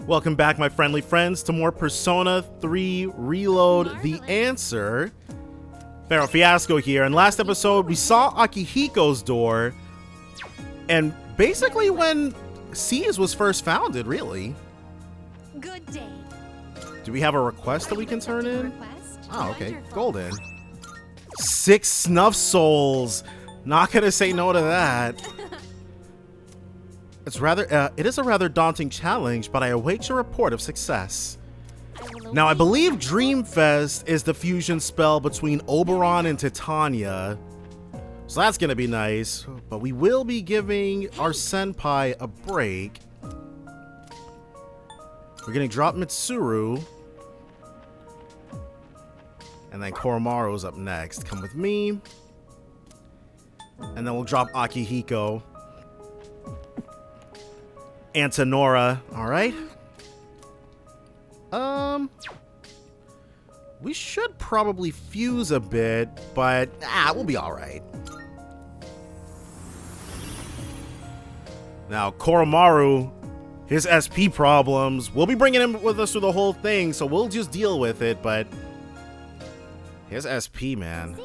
Welcome back, my friendly friends, to more Persona 3 Reload The Answer. Pharaoh Fiasco here. In last episode, we saw Akihiko's door, and basically when Seas was first founded, really. Good day. Do we have a request that we can turn in? Oh, okay. Wonderful. Golden. 6 snuff souls. Not gonna say no to that. It is a rather daunting challenge, but I await your report of success. Now, I believe Dreamfest is the fusion spell between Oberon and Titania, so that's gonna be nice. But we will be giving our senpai a break. We're gonna drop Mitsuru, and then Koromaru's up next. Come with me, and then we'll drop Akihiko. Antonora, all right. We should probably fuse a bit, but we'll be all right. Now, Koromaru, his SP problems, we'll be bringing him with us through the whole thing, so we'll just deal with it, but his SP, man.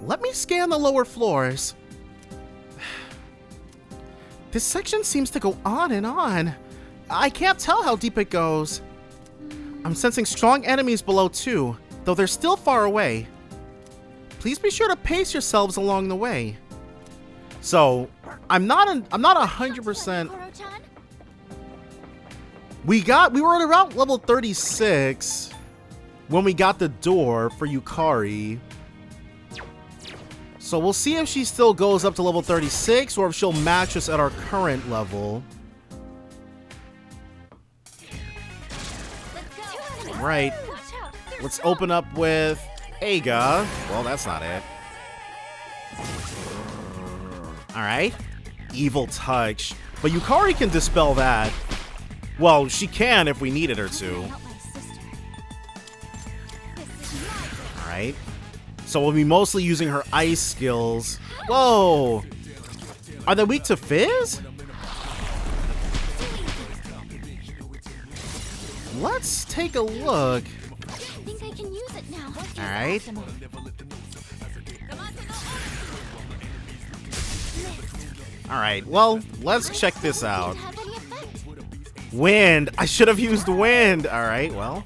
Let me scan the lower floors. This section seems to go on and on. I can't tell how deep it goes. I'm sensing strong enemies below too, though they're still far away. Please be sure to pace yourselves along the way. So, I'm not 100%. We were at around level 36 when we got the door for Yukari. So we'll see if she still goes up to level 36 or if she'll match us at our current level. Right. Let's open up with Aigis. Well, that's not it. Alright. Evil Touch. But Yukari can dispel that. Well, she can if we needed her to. Alright. So we'll be mostly using her ice skills. Whoa! Are they weak to Fizz? Let's take a look. I think I can use it now. Alright. Alright, well, let's check this out. Wind! I should have used wind! Alright, well.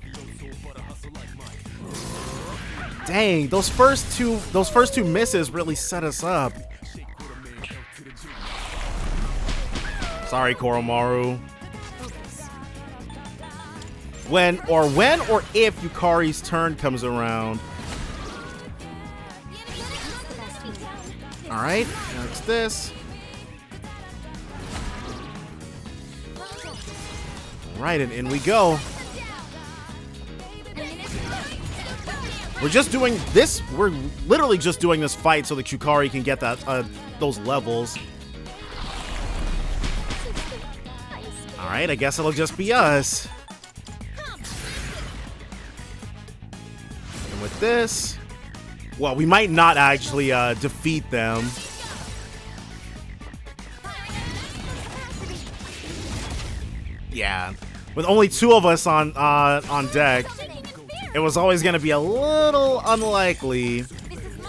Dang, those first two misses really set us up. Sorry, Koromaru. When or if Yukari's turn comes around. Alright, next this. Alright, and in we go. We're just doing this. We're literally just doing this fight so that Yukari can get that those levels. All right, I guess it'll just be us. And with this, well, we might not actually defeat them. Yeah, with only 2 of us on deck. It was always going to be a little unlikely,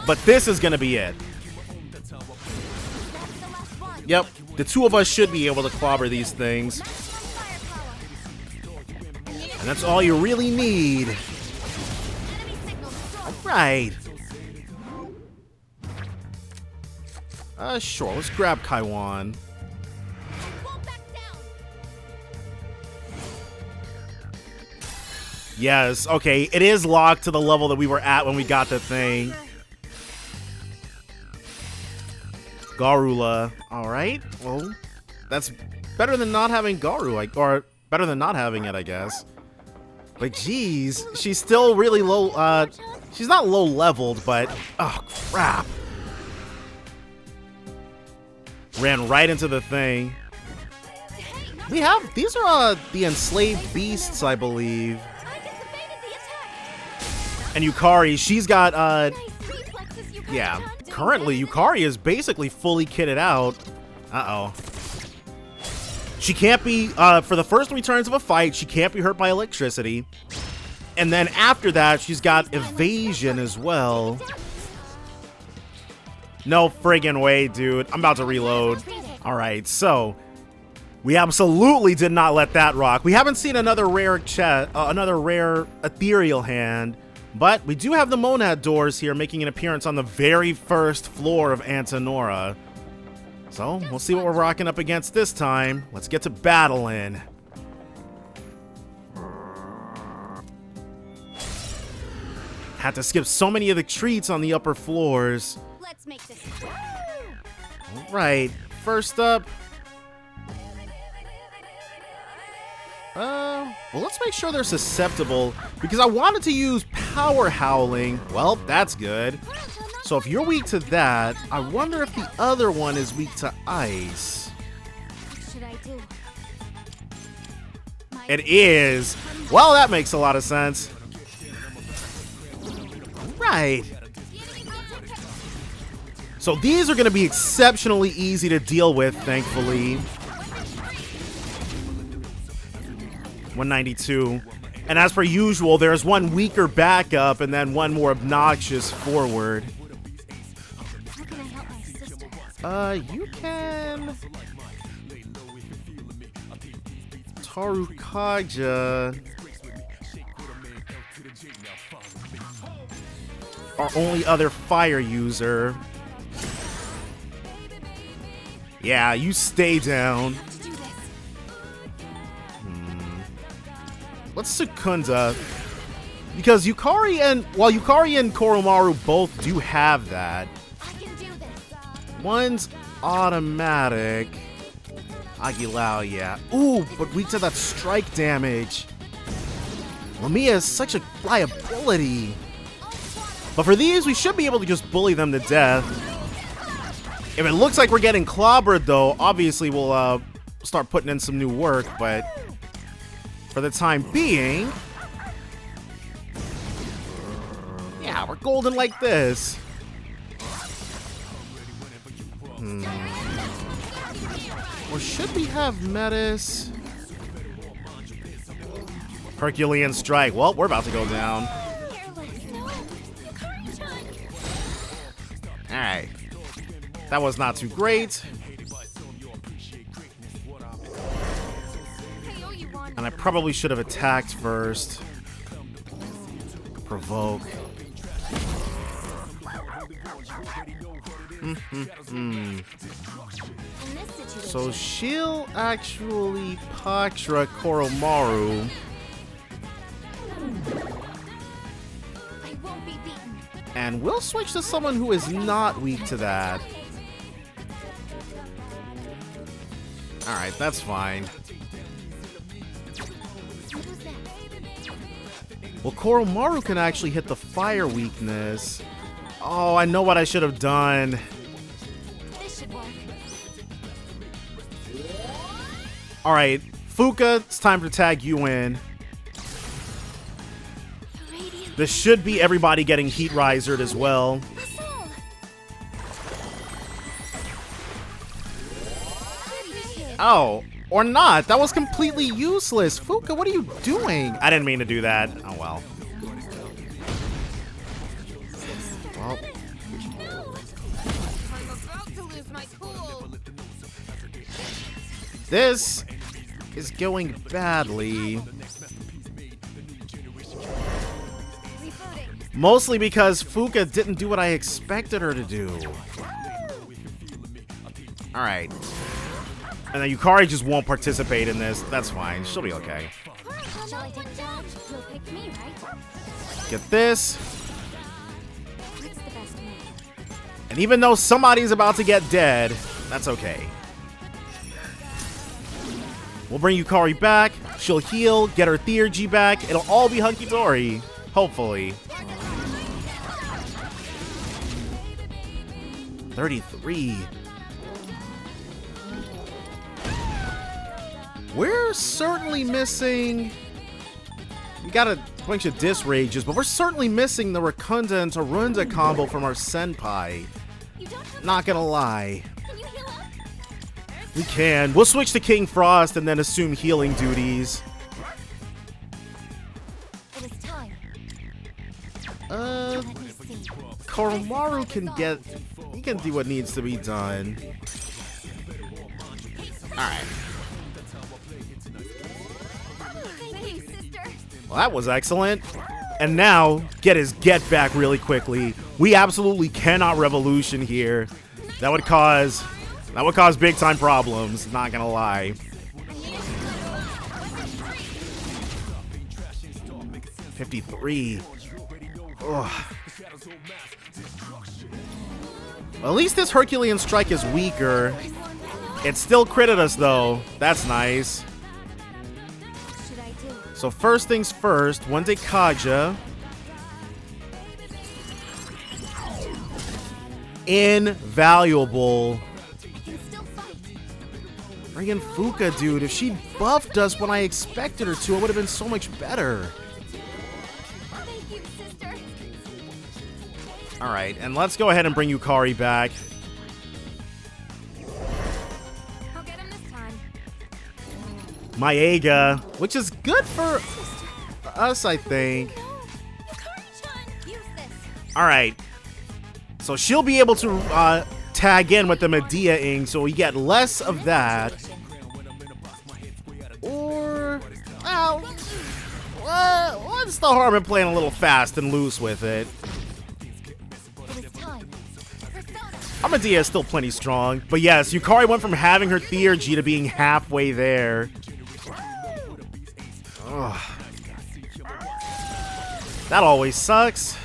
but this is going to be it. Yep, the 2 of us should be able to clobber these things. And that's all you really need. Alright. Sure, let's grab Kaiwan. Yes, okay, it is locked to the level that we were at when we got the thing. Garula. Alright, well, that's better than not having Garu, or better than not having it, I guess. But geez, she's still really low, she's not low leveled, but, oh crap. Ran right into the thing. These are the enslaved beasts, I believe. And Yukari, she's got, yeah, currently Yukari is basically fully kitted out. Uh-oh. She can't be, for the first 3 turns of a fight, she can't be hurt by electricity. And then after that, she's got evasion as well. No friggin' way, dude. I'm about to reload. Alright, so we absolutely did not let that rock. We haven't seen another rare ethereal hand, but we do have the Monad doors here making an appearance on the very first floor of Antinora. So, we'll see what we're rocking up against this time. Let's get to battling. Had to skip so many of the treats on the upper floors. Let's make this. Alright, first up. Well, let's make sure they're susceptible, because I wanted to use Power Howling. Well, that's good. So if you're weak to that, I wonder if the other one is weak to ice. What should I do? It is. Well, that makes a lot of sense. Right. So these are going to be exceptionally easy to deal with, thankfully. 192. And as per usual, there's one weaker backup and then one more obnoxious forward. How can I help my sister? You can... Tarukaja. Our only other fire user. Yeah, you stay down. Let's do this. Let's Secunda. Because Yukari and... Well, Yukari and Koromaru both do have that. I can do this. One's automatic. Aguilau, yeah. Ooh, but weak to that strike damage. Lamia is such a liability. But for these, we should be able to just bully them to death. If it looks like we're getting clobbered, though, obviously we'll start putting in some new work, but for the time being... Yeah, we're golden like this. Or should we have Metis? Herculean Strike. Well, we're about to go down. Alright. That was not too great. And I probably should have attacked first. Provoke. So she'll actually Patra Koromaru. I won't be beaten. And we'll switch to someone who is not weak to that. Alright, that's fine. What was that? Well, Koromaru can actually hit the fire weakness. Oh, I know what I should have done. This should work. Alright, Fuka, it's time to tag you in. Radiant This should be everybody getting heat risered as well. assault. Oh, or not. That was completely useless. Fuka, what are you doing? I didn't mean to do that. Oh, well. Well, I'm about to lose my cool. this is going badly. Rebooting. Mostly because Fuka didn't do what I expected her to do. Alright. And then Yukari just won't participate in this. That's fine. She'll be okay. Shall I take it down? You'll pick me, right? Get this. What's the best move? And even though somebody's about to get dead, that's okay. We'll bring Yukari back. She'll heal, get her Theurgy back. It'll all be hunky-dory. Hopefully. 33. We're certainly missing... We got a bunch of Dis Rages, but we're certainly missing the Rakunda and Tarunda combo from our Senpai. You don't have Not gonna lie. Can you heal up? We can. We'll switch to King Frost and then assume healing duties. It is time. Uh, Let me see. Koromaru can get... He can do what needs to be done. Alright. Thank you, sister. Well, that was excellent. And now, get his get back really quickly. We absolutely cannot revolution here. That would cause big time problems, not gonna lie. 53. Ugh. Well, at least this Herculean strike is weaker. It still critted us though. That's nice. What should I do? So first things first, one day Kaja. Invaluable. I can still fight. Friggin' Fuka, dude. If she buffed us when I expected her to, it would have been so much better. Thank you, sister. Alright, and let's go ahead and bring Yukari back. I'll get him this time. My Aiga, which is good for us, I think. Use this. Alright. So she'll be able to tag in with the Medea-ing, so we get less of that. Or, well, what's the harm in playing a little fast and loose with it? It is time. Persona. Our Medea is still plenty strong. But yes, Yukari went from having her Theurgy to being halfway there. Ugh. That always sucks.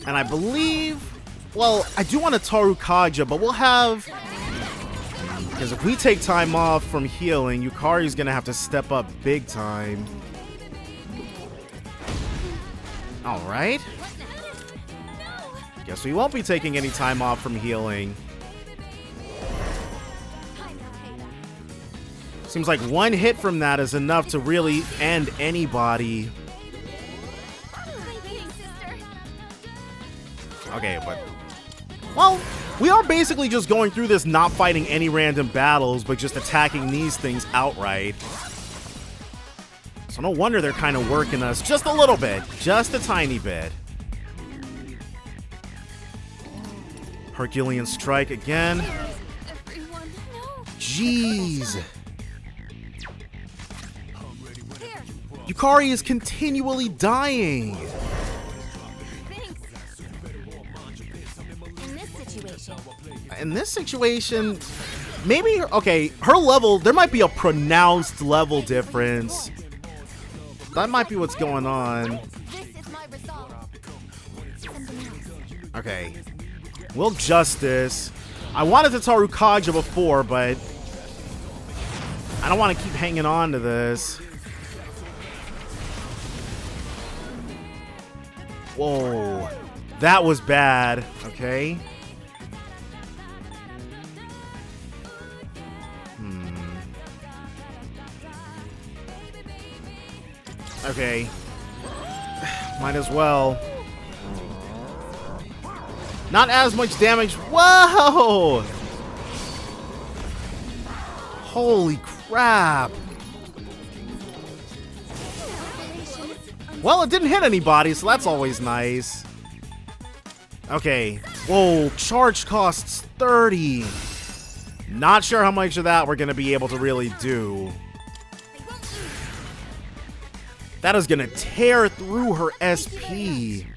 And I believe, well, I do want to Taru Kaja, but we'll have, because if we take time off from healing, Yukari's going to have to step up big time. Alright. Guess we won't be taking any time off from healing. Seems like one hit from that is enough to really end anybody. Okay, but... Well, we are basically just going through this not fighting any random battles, but just attacking these things outright. So no wonder they're kind of working us just a little bit. Just a tiny bit. Herculean strike again. Everyone, no. Jeez. Here. Yukari is continually dying. In this situation, maybe, okay, her level, there might be a pronounced level difference. That might be what's going on. This is my resolve. Something else. Okay. We'll Justice. I wanted to Taru Kaja before, but I don't want to keep hanging on to this. Whoa. That was bad. Okay. Okay. Might as well. Not as much damage. Whoa! Holy crap. Well, it didn't hit anybody, so that's always nice. Okay. Whoa, charge costs 30. Not sure how much of that we're going to be able to really do. That is going to tear through her SP.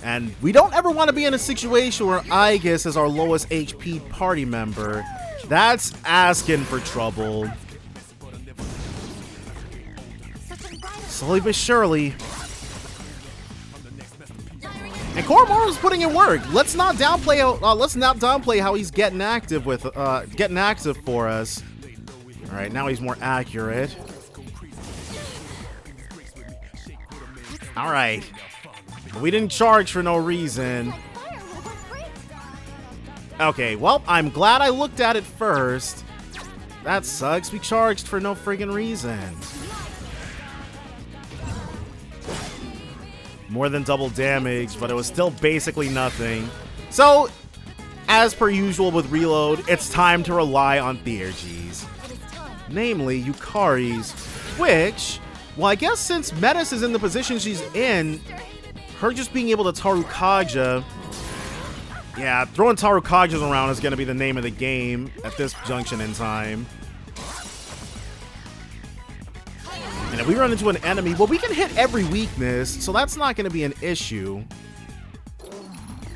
And we don't ever want to be in a situation where Aigis is our lowest HP party member. That's asking for trouble. Slowly but surely. And Koromaru's putting in work. Let's not downplay how he's getting active with getting active for us. All right, now he's more accurate. All right. We didn't charge for no reason. Okay, well, I'm glad I looked at it first. That sucks. We charged for no friggin' reason. More than double damage, but it was still basically nothing. So, as per usual with Reload, it's time to rely on Theurgies. It is time. Namely, Yukari's, which, well, I guess since Metis is in the position she's in, her just being able to Tarukaja, yeah, throwing Tarukajas around is going to be the name of the game at this junction in time. And if we run into an enemy, well, we can hit every weakness, so that's not going to be an issue.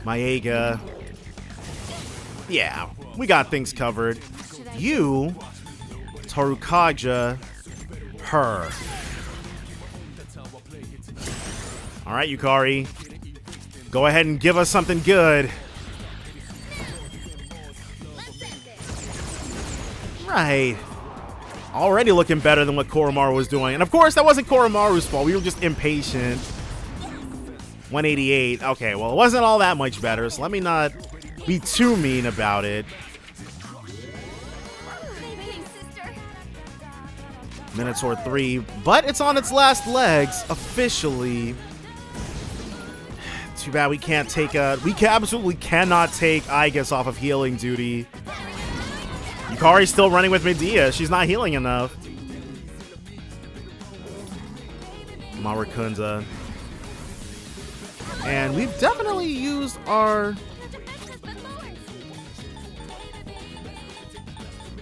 Maega. Yeah, we got things covered. You, Tarukaja, her. Alright, Yukari. Go ahead and give us something good. Right. Already looking better than what Koromaru was doing. And of course, that wasn't Koromaru's fault. We were just impatient. 188. Okay, well, it wasn't all that much better, so let me not be too mean about it. Minotaur 3, but it's on its last legs, officially. Too bad we can't take absolutely cannot take Aigis off of healing duty. Yukari's still running with Medea. She's not healing enough. Maracunda. And we've definitely used our...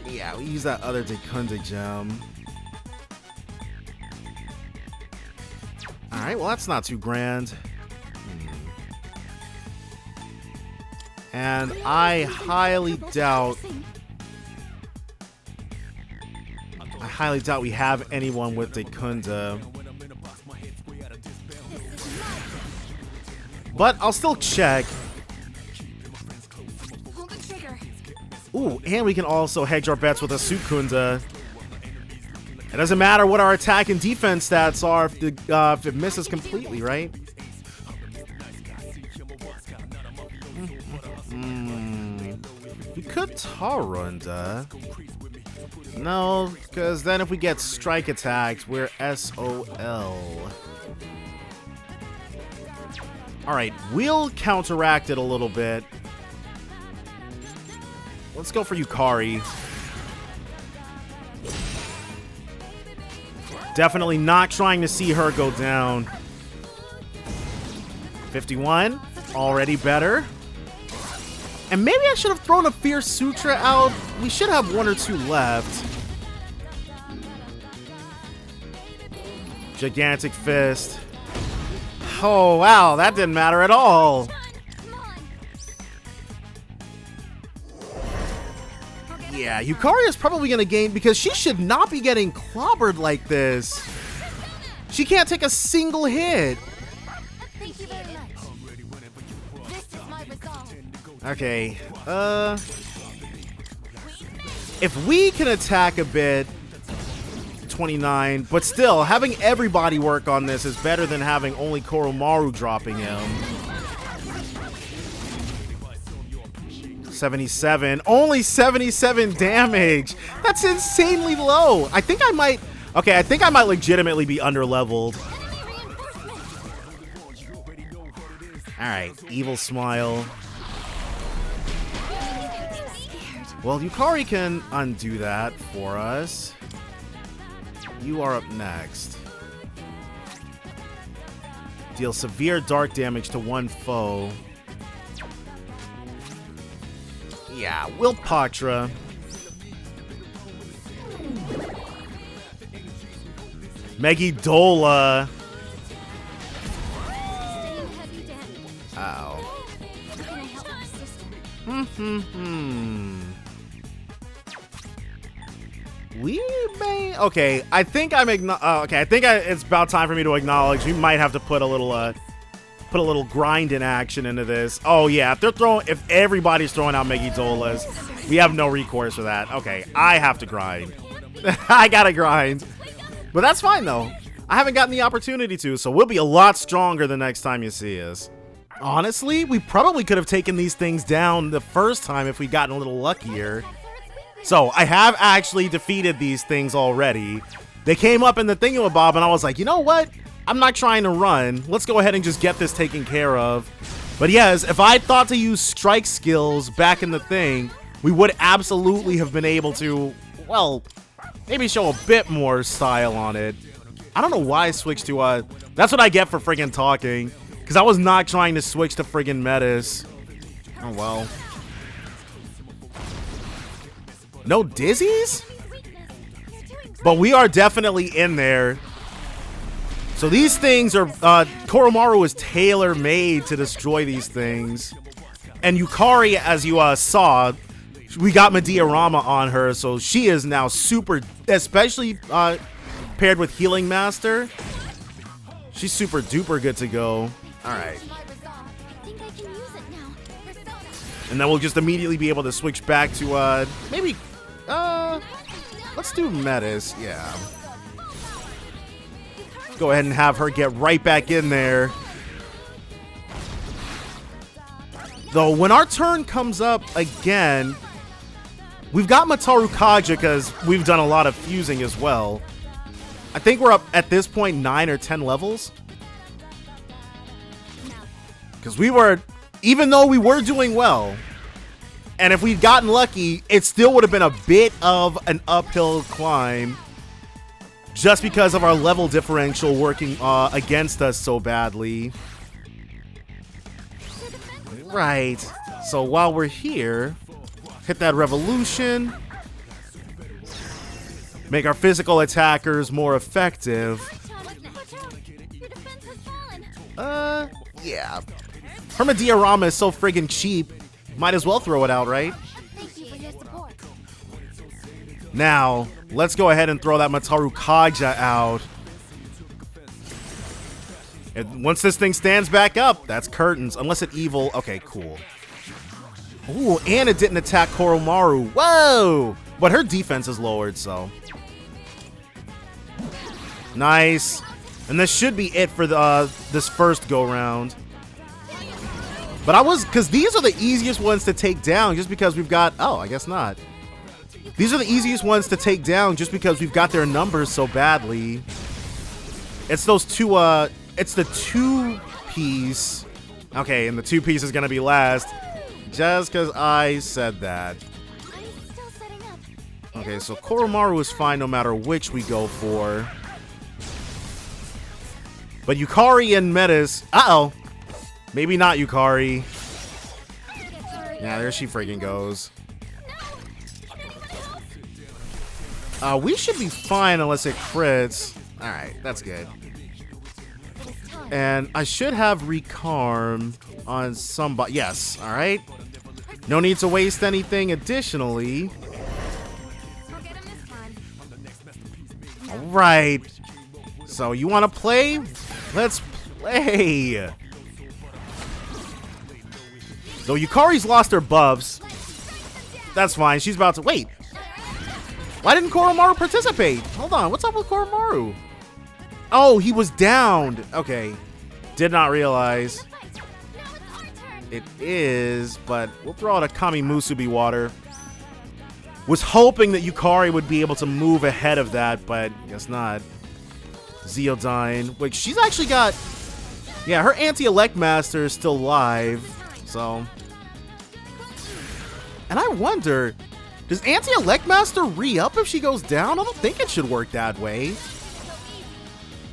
Yeah, we used that other Dekunda gem. Alright, well that's not too grand. And I highly doubt we have anyone with Dekunda. But I'll still check. Ooh, and we can also hedge our bets with a Sukunda. It doesn't matter what our attack and defense stats are if it misses completely, right? We could Tarunda. No, because then if we get strike attacked, we're SOL. Alright, we'll counteract it a little bit. Let's go for Yukari. Definitely not trying to see her go down. 51, already better. And maybe I should have thrown a Fierce Sutra out. We should have one or two left. Gigantic Fist. Oh, wow, that didn't matter at all. Yeah, Yukari is probably going to gain because she should not be getting clobbered like this. She can't take a single hit. Thank you very much. This is my resolve. Okay, if we can attack a bit, 29, but still, having everybody work on this is better than having only Koromaru dropping him. 77, only 77 damage. That's insanely low. I think I might legitimately be underleveled. Alright, Evil Smile. Well, Yukari can undo that for us. You are up next. Deal severe dark damage to one foe. Yeah, we'll Patra. Megidola. Ow. Can I help my sister? We may. Okay, I think I'm. It's about time for me to acknowledge. We might have to put a little grind in action into this. Oh yeah, if everybody's throwing out Megidolas, we have no recourse for that. Okay, I have to grind. I gotta grind, but that's fine though. I haven't gotten the opportunity to, so we'll be a lot stronger the next time you see us. Honestly, we probably could have taken these things down the first time if we'd gotten a little luckier. So, I have actually defeated these things already. They came up in the thingamabob, and I was like, you know what? I'm not trying to run. Let's go ahead and just get this taken care of. But yes, if I thought to use strike skills back in the thing, we would absolutely have been able to, well, maybe show a bit more style on it. I don't know why I switched to, that's what I get for friggin' talking. Because I was not trying to switch to friggin' Metis. Oh, well. No dizzies? But we are definitely in there. So these things are, Koromaru is tailor-made to destroy these things. And Yukari, as you saw, we got Mediarama on her, so she is now super, especially paired with Healing Master. She's super duper good to go. Alright. And then we'll just immediately be able to switch back to, maybe, let's do Metis, yeah. Go ahead and have her get right back in there. Though, when our turn comes up again, we've got Mataru Kaja because we've done a lot of fusing as well. I think we're up at this point 9 or 10 levels. Because we were, even though we were doing well, and if we'd gotten lucky, it still would have been a bit of an uphill climb just because of our level differential working against us so badly. Right. So while we're here, hit that revolution. Make our physical attackers more effective. Yeah. Her Mediarama is so friggin' cheap. Might as well throw it out, right? Thank you for your support. Now, let's go ahead and throw that Mataru Kaja out. And once this thing stands back up, that's curtains. Unless it evil. Okay, cool. Ooh, and it didn't attack Koromaru. Whoa! But her defense is lowered, so. Nice. And this should be it for the this first go-round. But because these are the easiest ones to take down just because we've got, oh, I guess not. These are the easiest ones to take down just because we've got their numbers so badly. It's those two, it's the 2-piece. Okay, and the 2-piece is going to be last. Just because I said that. Okay, so Koromaru is fine no matter which we go for. But Yukari and Metis, uh-oh. Maybe not Yukari. Yeah, there she freaking goes. We should be fine unless it crits. Alright, that's good. And I should have Recarm on somebody. Yes, alright. No need to waste anything additionally. Alright. So you want to play? Let's play. Though Yukari's lost her buffs. That's fine. She's about to... Wait. Why didn't Koromaru participate? Hold on. What's up with Koromaru? Oh, he was downed. Okay. Did not realize. It is, but we'll throw out a Kami Musubi water. Was hoping that Yukari would be able to move ahead of that, but guess not. Zeodyne. Wait, she's actually got... Yeah, her anti-elect master is still live. So, and I wonder, does Anti-Elect Master re-up if she goes down? I don't think it should work that way.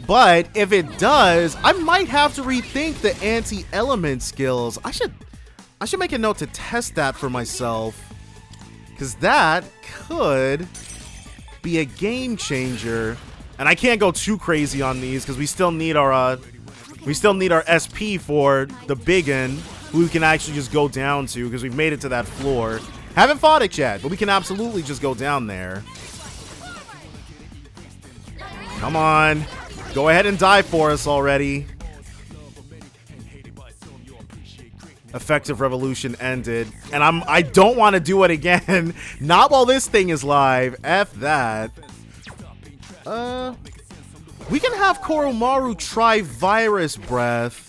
But if it does, I might have to rethink the anti-element skills. I should make a note to test that for myself, because that could be a game changer. And I can't go too crazy on these because we still need our SP for the biggin, who we can actually just go down to because we've made it to that floor. Haven't fought it yet, but we can absolutely just go down there. Come on. Go ahead and die for us already. Effective revolution ended. And I don't want to do it again. Not while this thing is live. F that. We can have Koromaru try Virus Breath.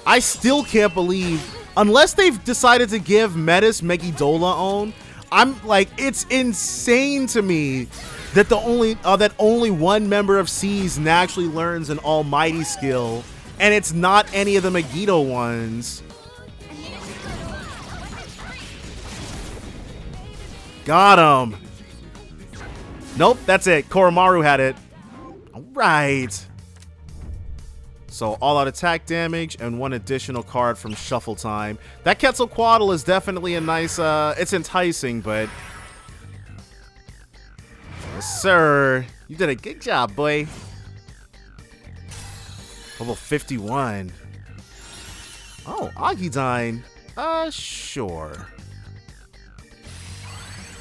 I still can't believe, unless they've decided to give Metis Megidola on, I'm like, it's insane to me that only one member of C's naturally learns an almighty skill, And it's not any of the Megiddo ones. Got him. Nope, that's it. Koromaru had it. All right. So all-out attack damage and 1 additional card from Shuffle Time. That Quetzalcoatl is definitely a nice, it's enticing, but... Yes, sir. You did a good job, boy. Level 51. Oh, Agidine. Sure.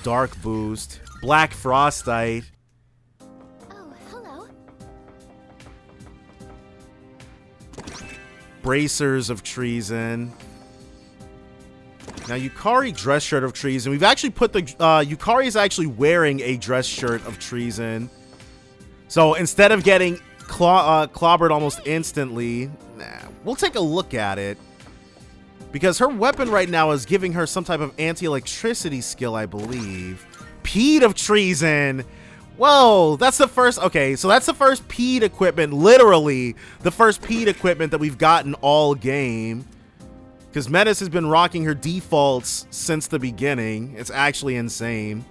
Dark Boost. Black Frostite. Oh, hello. Bracers of Treason. Now, Yukari dress shirt of treason. We've actually put the Yukari is actually wearing a dress shirt of treason. So instead of getting clobbered almost instantly, we'll take a look at it. Because her weapon right now is giving her some type of anti-electricity skill, I believe. Peed of treason. Whoa, that's the first. Okay, so that's the first peed equipment. Literally, the first peed equipment that we've gotten all game. Because Metis has been rocking her defaults since the beginning. It's actually insane.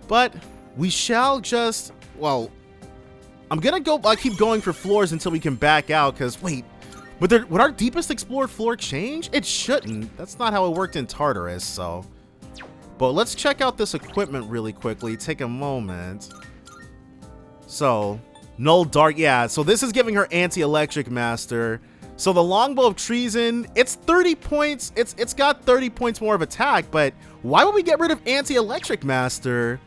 But we shall just, well, I'm gonna go, I keep going for floors until we can back out, because wait, would our deepest explored floor change? It shouldn't. That's not how it worked in Tartarus, so. But let's check out this equipment really quickly. Take a moment. So, Null Dark, yeah, so this is giving her Anti-Electric Master. So the Longbow of Treason, it's 30 points. It's got 30 points more of attack, but why would we get rid of Anti-Electric Master?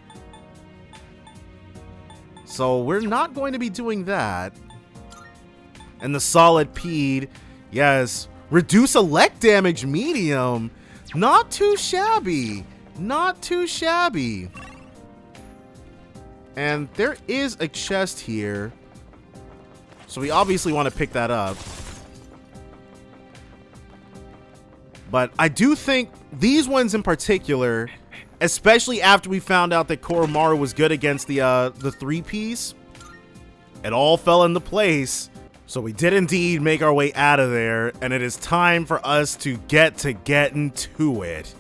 So we're not going to be doing that. And the Solid Pede, yes. Reduce elect damage medium. Not too shabby. Not too shabby. And there is a chest here. So we obviously want to pick that up. But I do think these ones in particular, especially after we found out that Koromaru was good against the 3-piece, it all fell into place. So we did indeed make our way out of there, and it is time for us to get into it.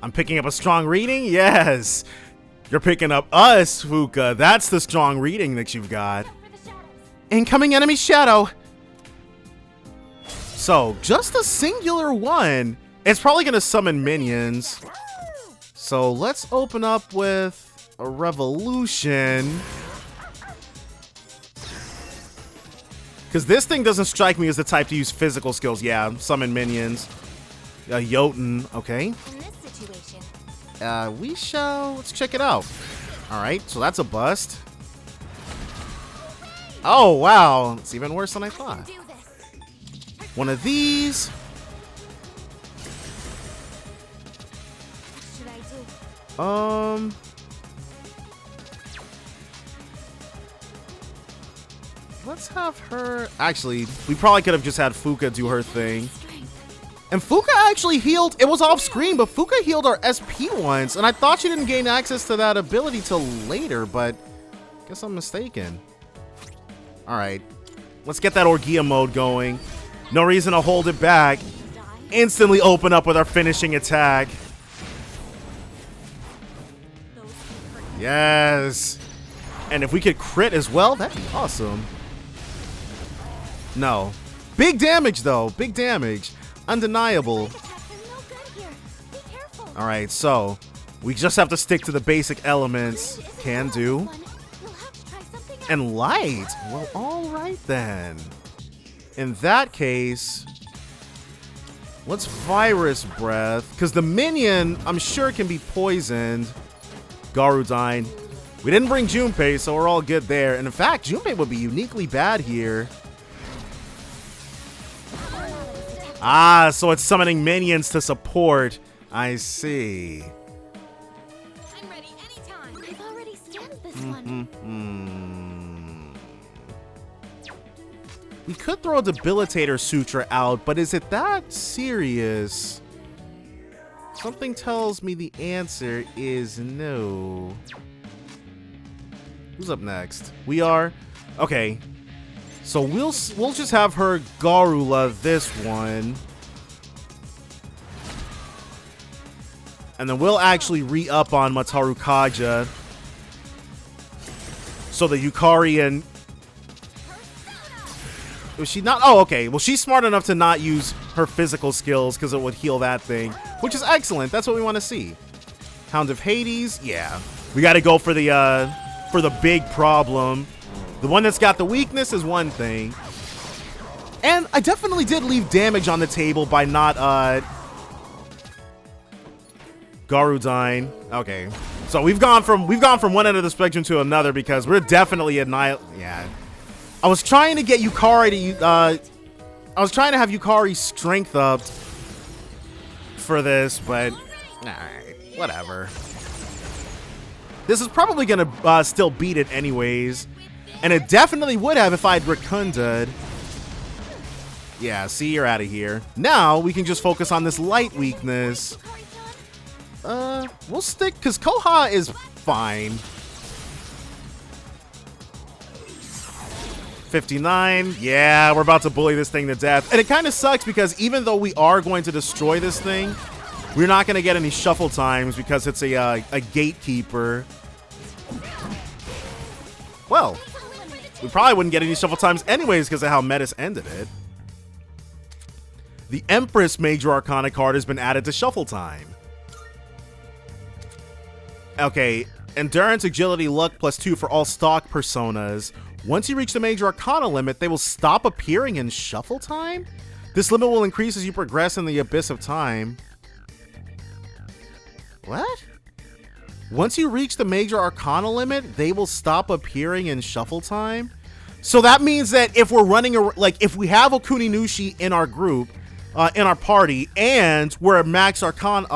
I'm picking up a strong reading? Yes. You're picking up us, Fuka. That's the strong reading that you've got. Incoming enemy shadow. So, just a singular one. It's probably going to summon minions. So, let's open up with a revolution. Because this thing doesn't strike me as the type to use physical skills. Yeah, summon minions. Jotun, okay. Let's check it out. Alright, so that's a bust. Oh, wow. It's even worse than I thought. One of these. Let's have her. Actually, we probably could have just had Fuka do her thing. And Fuka actually healed. It was off screen, but Fuka healed our SP once. And I thought she didn't gain access to that ability till later, but I guess I'm mistaken. All right, let's get that Orgia mode going. No reason to hold it back. Instantly open up with our finishing attack. Yes. And if we could crit as well, that'd be awesome. No. Big damage, though. Big damage. Undeniable. All right, so we just have to stick to the basic elements. Can do. And light. Well, all right, then. In that case, let's Virus Breath, because the minion, I'm sure, can be poisoned. Garudine. We didn't bring Junpei, so we're all good there. And in fact, Junpei would be uniquely bad here. Ah, so it's summoning minions to support. I see. I'm ready anytime. I've already scanned this one. We could throw a Debilitator Sutra out, but is it that serious? Something tells me the answer is no. Who's up next? We are. Okay. So we'll just have her Garula this one. And then we'll actually re-up on Mataru Kaja. So the Yukari and... Was she not? Oh, okay. Well, she's smart enough to not use her physical skills because it would heal that thing, which is excellent. That's what we want to see. Hound of Hades. Yeah. We got to go for the big problem. The one that's got the weakness is one thing. And I definitely did leave damage on the table by not, Garudine. Okay. So we've gone from one end of the spectrum to another because we're definitely yeah. I was trying to get Yukari to I was trying to have Yukari's strength up for this, but alright, whatever. This is probably gonna still beat it anyways. And it definitely would have if I'd Rakunda'd. Yeah, see, you're out of here. Now we can just focus on this light weakness. We'll stick, because Koha is fine. 59. Yeah, we're about to bully this thing to death. And it kind of sucks because even though we are going to destroy this thing, we're not going to get any shuffle times because it's a gatekeeper. Well, we probably wouldn't get any shuffle times anyways because of how Metis ended it. The Empress Major Arcana card has been added to shuffle time. Okay, Endurance, Agility, Luck +2 for all stock personas. Once you reach the Major Arcana limit, they will stop appearing in shuffle time? This limit will increase as you progress in the Abyss of Time. What? Once you reach the Major Arcana limit, they will stop appearing in shuffle time? So that means that if we're running, if we have Okuninushi in our group, in our party, and we're at Max Arcana,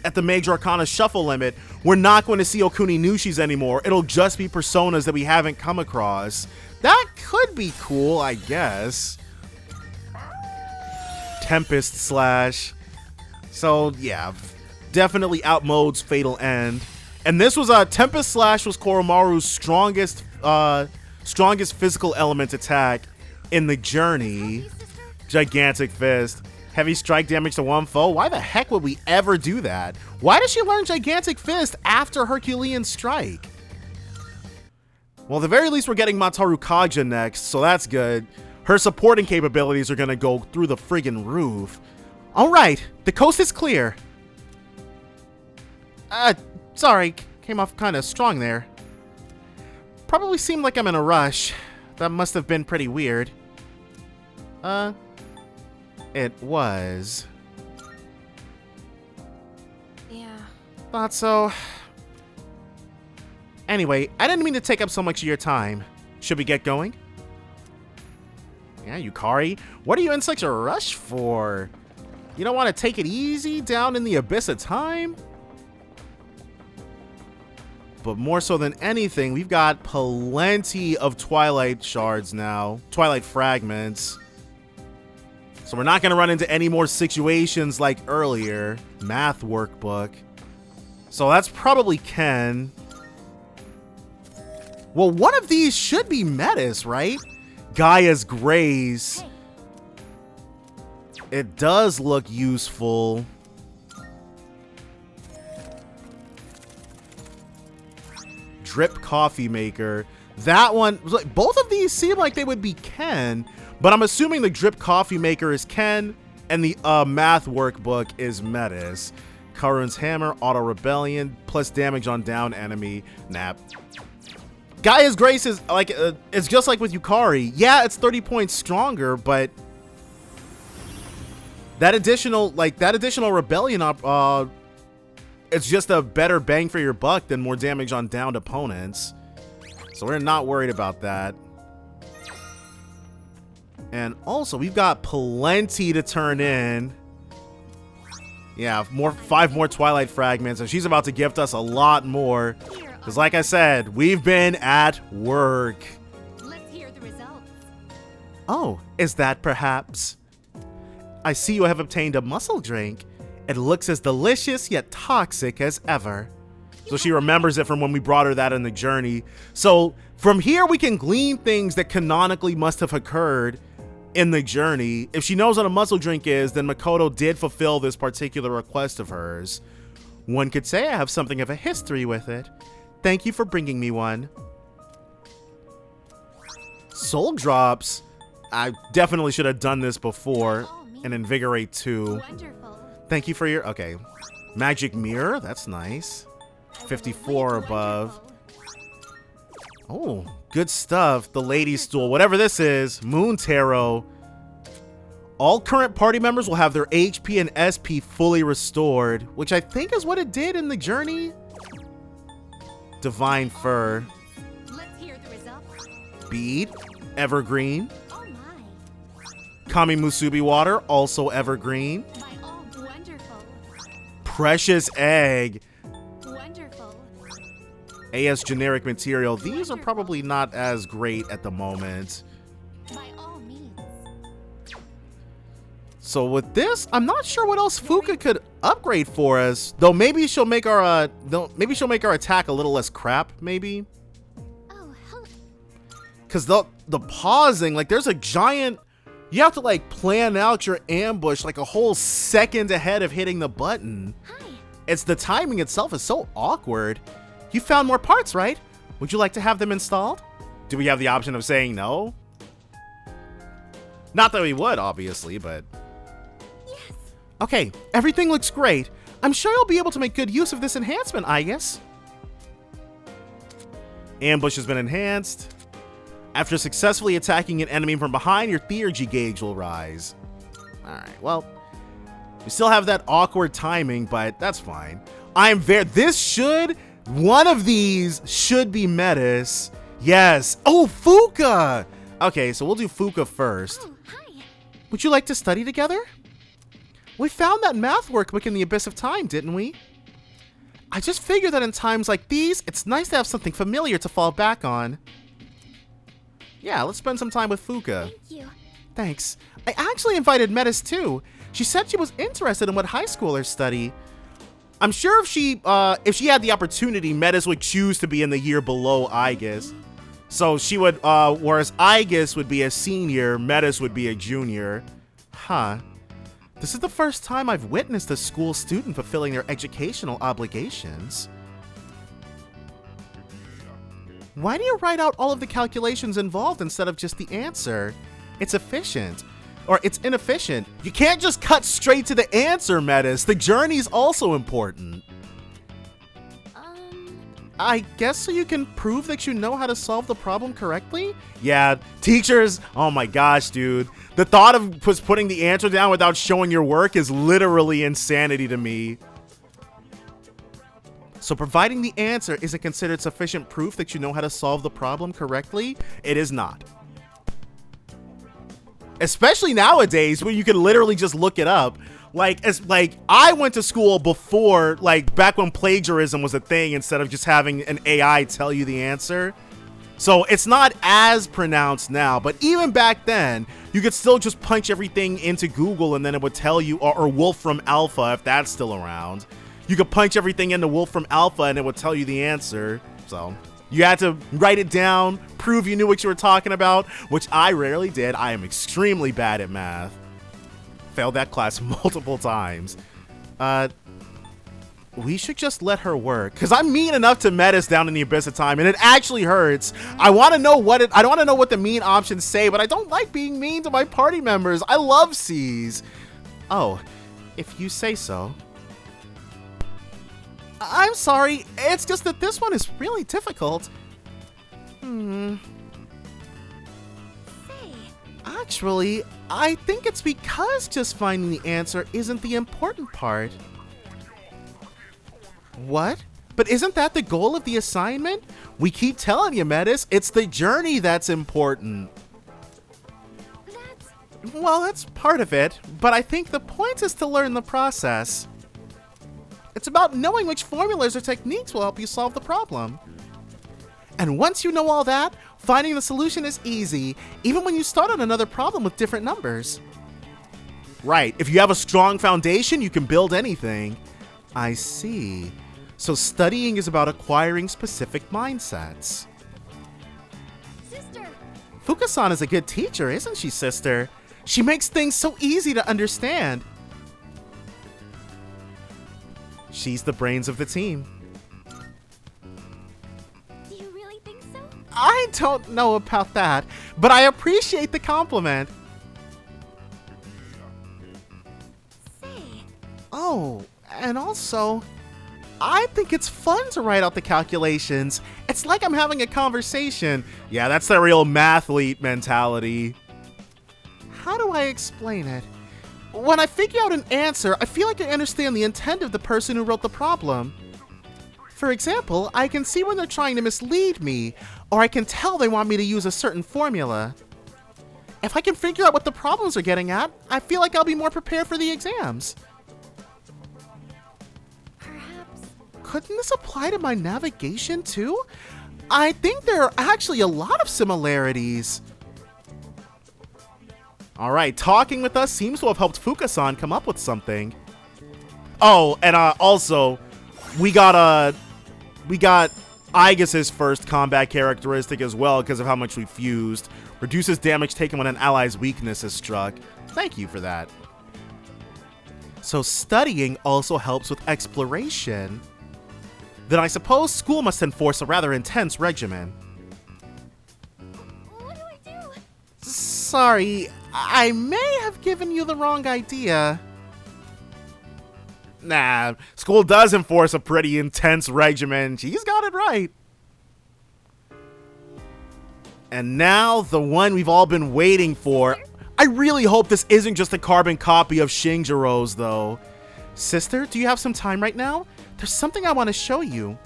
at the Major Arcana shuffle limit, we're not going to see Okuninushis anymore. It'll just be personas that we haven't come across. That could be cool, I guess. Tempest Slash. So, yeah. Definitely outmodes Fatal End. And this was Tempest Slash was Koromaru's strongest physical element attack in the journey. Gigantic Fist. Heavy strike damage to one foe? Why the heck would we ever do that? Why does she learn Gigantic Fist after Herculean Strike? Well, at the very least, we're getting Mataru Kaja next, so that's good. Her supporting capabilities are gonna go through the friggin' roof. Alright, the coast is clear. Sorry, came off kinda strong there. Probably seemed like I'm in a rush. That must have been pretty weird. It was. Yeah. Thought so. Anyway, I didn't mean to take up so much of your time. Should we get going? Yeah, Yukari, what are you in such a rush for? You don't want to take it easy down in the Abyss of Time? But more so than anything, we've got plenty of Twilight Shards now. Twilight Fragments. So we're not going to run into any more situations like earlier. Math workbook. So that's probably Ken. Well, one of these should be Metis, right? Gaia's Grace. It does look useful. Drip Coffee Maker. That one, both of these seem like they would be Ken. But I'm assuming the Drip Coffee Maker is Ken, and the Math Workbook is Metis. Karun's Hammer, Auto Rebellion, plus damage on down enemy. Nap. Gaia's Grace is like, it's just like with Yukari. Yeah, it's 30 points stronger, but that additional Rebellion it's just a better bang for your buck than more damage on downed opponents. So we're not worried about that. And also, we've got plenty to turn in. Yeah, 5 more Twilight Fragments, and she's about to gift us a lot more. Because like I said, we've been at work. Let's hear the results. Oh, is that perhaps? I see you have obtained a muscle drink. It looks as delicious yet toxic as ever. So she remembers it from when we brought her that in the journey. So from here, we can glean things that canonically must have occurred in the journey. If she knows what a muscle drink is, then Makoto did fulfill this particular request of hers. One could say I have something of a history with it. Thank you for bringing me one. Soul drops. I definitely should have done this before. And invigorate 2. Wonderful. Thank you for your... Okay. Magic mirror. That's nice. 54 above. Oh, good stuff. The lady's stool. Whatever this is. Moon Tarot. All current party members will have their HP and SP fully restored, which I think is what it did in the journey. Divine Fur. Let's hear the results. Bead. Evergreen. Oh my. Kami Musubi water. Also evergreen. By all, wonderful. Precious egg. Wonderful. AS generic material. These are probably not as great at the moment. By all means. So with this, I'm not sure what else Fuka could upgrade for us. Though maybe she'll make our our attack a little less crap, maybe. Oh, hello. Cause the pausing, like there's a giant, you have to like plan out your ambush like a whole second ahead of hitting the button. Hi. It's the timing itself is so awkward. You found more parts, right? Would you like to have them installed? Do we have the option of saying no? Not that we would, obviously, but... Yes. Okay, everything looks great. I'm sure you'll be able to make good use of this enhancement, Aigis. Ambush has been enhanced. After successfully attacking an enemy from behind, your theurgy gauge will rise. Alright, well... we still have that awkward timing, but that's fine. One of these should be Metis. Yes. Oh, Fuka! Okay, so we'll do Fuka first. Oh, hi. Would you like to study together? We found that math workbook in the Abyss of Time, didn't we? I just figured that in times like these, it's nice to have something familiar to fall back on. Yeah, let's spend some time with Fuka. Thank you. Thanks. I actually invited Metis too. She said she was interested in what high schoolers study. I'm sure if she had the opportunity, Metis would choose to be in the year below Aigis. So she would, whereas Aigis would be a senior, Metis would be a junior. Huh. This is the first time I've witnessed a school student fulfilling their educational obligations. Why do you write out all of the calculations involved instead of just the answer? It's efficient. Or it's inefficient. You can't just cut straight to the answer, Metis. The journey's also important. I guess so you can prove that you know how to solve the problem correctly? Yeah, teachers, oh my gosh, dude. The thought of just putting the answer down without showing your work is literally insanity to me. So providing the answer isn't considered sufficient proof that you know how to solve the problem correctly? It is not. Especially nowadays where you can literally just look it up. Like I went to school before, like back when plagiarism was a thing instead of just having an AI tell you the answer. So it's not as pronounced now, but even back then, you could still just punch everything into Google and then it would tell you, or Wolfram Alpha if that's still around. You could punch everything into Wolfram Alpha and it would tell you the answer. So you had to write it down, prove you knew what you were talking about, which I rarely did. I am extremely bad at math. Failed that class multiple times. We should just let her work, because I'm mean enough to Metis down in the Abyss of Time, and it actually hurts. I want to know what I don't want to know what the mean options say, but I don't like being mean to my party members. I love C's. Oh, if you say so. I'm sorry, it's just that this one is really difficult. Say. Actually, I think it's because just finding the answer isn't the important part. What? But isn't that the goal of the assignment? We keep telling you, Metis, it's the journey that's important. Well, that's part of it, but I think the point is to learn the process. It's about knowing which formulas or techniques will help you solve the problem. And once you know all that, finding the solution is easy, even when you start on another problem with different numbers. Right, if you have a strong foundation, you can build anything. I see. So studying is about acquiring specific mindsets. Sister! Fuka-san is a good teacher, isn't she, sister? She makes things so easy to understand. She's the brains of the team. Do you really think so? I don't know about that, but I appreciate the compliment. Say, Oh, and also, I think it's fun to write out the calculations. It's like I'm having a conversation. Yeah, that's the real mathlete mentality. How do I explain it? When I figure out an answer, I feel like I understand the intent of the person who wrote the problem. For example, I can see when they're trying to mislead me, or I can tell they want me to use a certain formula. If I can figure out what the problems are getting at, I feel like I'll be more prepared for the exams. perhaps. Couldn't this apply to my navigation too? I think there are actually a lot of similarities. Alright, talking with us seems to have helped Fuka-san come up with something. Oh, and also, we got Aigis' first combat characteristic as well because of how much we fused. Reduces damage taken when an ally's weakness is struck. Thank you for that. So studying also helps with exploration. Then I suppose school must enforce a rather intense regimen. What do I do? Sorry, I may have given you the wrong idea. Nah, school does enforce a pretty intense regimen. She's got it right. And now, the one we've all been waiting for. I really hope this isn't just a carbon copy of Shinjiro's, though. Sister, do you have some time right now? There's something I want to show you.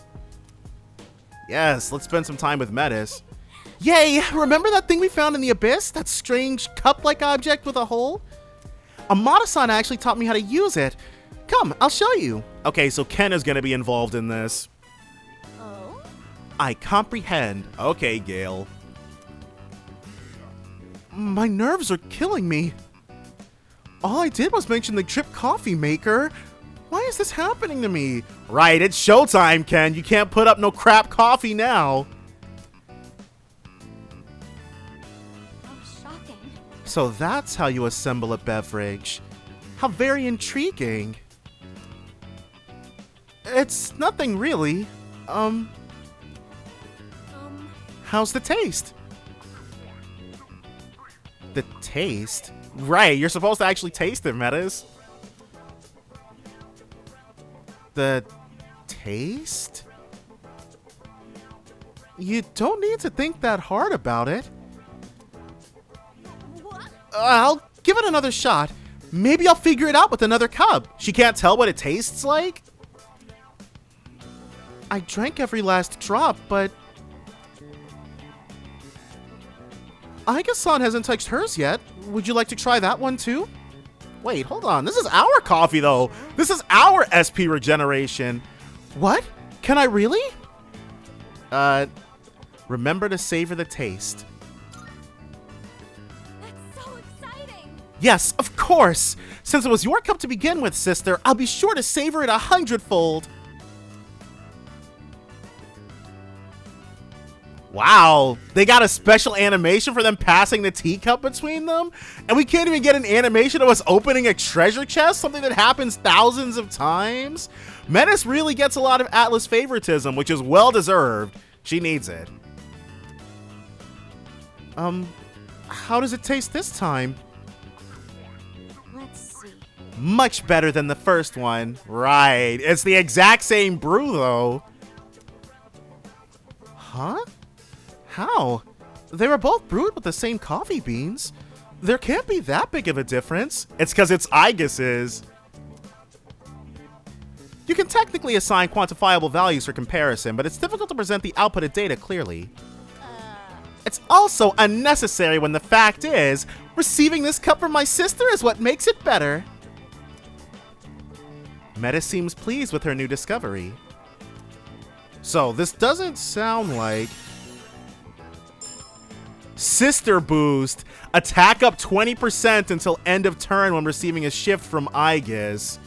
Yes, let's spend some time with Metis. Yay! Remember that thing we found in the abyss? That strange cup-like object with a hole? Amada-san actually taught me how to use it. Come, I'll show you. Okay, so Ken is going to be involved in this. Oh? I comprehend. Okay, Gale. My nerves are killing me. All I did was mention the drip coffee maker. Why is this happening to me? Right, it's showtime, Ken. You can't put up no crap coffee now. How shocking. So that's how you assemble a beverage. How very intriguing. It's nothing really. How's the taste? The taste? Right, you're supposed to actually taste it, Metis. The taste? You don't need to think that hard about it. What? I'll give it another shot. Maybe I'll figure it out with another cup. She can't tell what it tastes like? I drank every last drop, but Aigis-san hasn't touched hers yet. Would you like to try that one too? Wait, hold on. This is our coffee, though. This is our SP regeneration. What? Can I really? Remember to savor the taste. That's so exciting. Yes, of course. Since it was your cup to begin with, sister, I'll be sure to savor it 100-fold. Wow, they got a special animation for them passing the teacup between them? And we can't even get an animation of us opening a treasure chest, something that happens thousands of times? Metis really gets a lot of Atlas favoritism, which is well-deserved. She needs it. How does it taste this time? Let's see. Much better than the first one. Right, it's the exact same brew, though. Huh? How? They were both brewed with the same coffee beans. There can't be that big of a difference. It's because it's Aigis's. You can technically assign quantifiable values for comparison, but it's difficult to present the outputted data clearly. It's also unnecessary when the fact is, receiving this cup from my sister is what makes it better. Metis seems pleased with her new discovery. So, this doesn't sound like... Sister Boost. Attack up 20% until end of turn when receiving a shift from Aigis.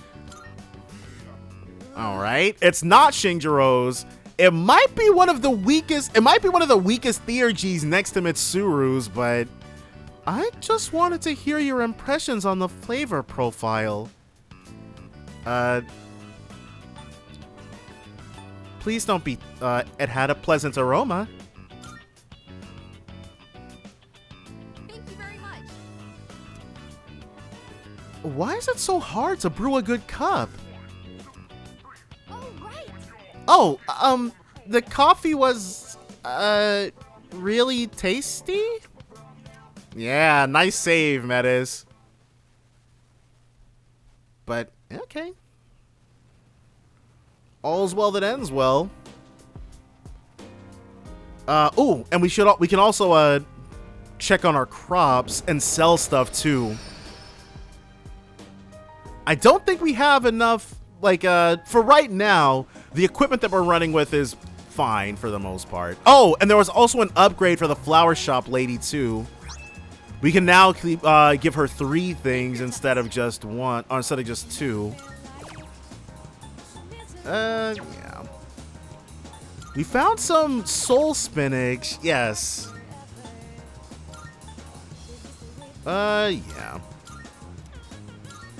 All right, it's not Shinjiro's. It might be one of the weakest. It might be one of the weakest Theurgies next to Mitsuru's, but I just wanted to hear your impressions on the flavor profile. Please don't be. It had a pleasant aroma. Thank you very much. Why is it so hard to brew a good cup? Oh, right. Oh, the coffee was, really tasty? Yeah, nice save, Metis. But, okay. All's well that ends well. Oh, and we can also, check on our crops and sell stuff, too. I don't think we have enough, like, for right now, the equipment that we're running with is fine for the most part. Oh, and there was also an upgrade for the flower shop lady, too. We can now give her 3 things instead of just 1, or instead of just 2. Yeah. We found some soul spinach, yes. Yeah.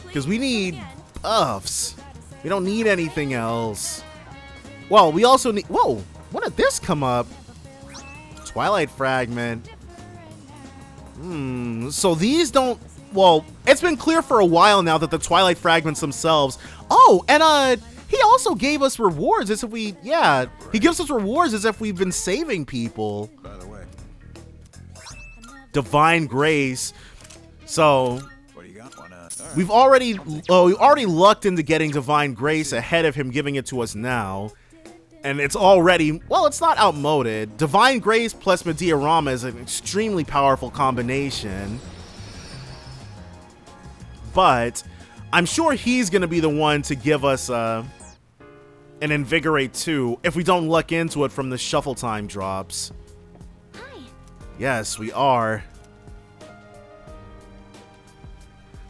Because we need buffs. We don't need anything else. Well, we also need... Whoa! When did this come up? Twilight Fragment. So these don't... Well, it's been clear for a while now that the Twilight Fragments themselves... Oh, and he also gave us rewards as if we... Yeah, he gives us rewards as if we've been saving people. By the way, Divine Grace. So... what do you got? We've already lucked into getting Divine Grace ahead of him giving it to us now. And it's already, well, it's not outmoded. Divine Grace plus Mediarama is an extremely powerful combination. But I'm sure he's going to be the one to give us an Invigorate 2 if we don't luck into it from the Shuffle Time drops. Hi. Yes, we are.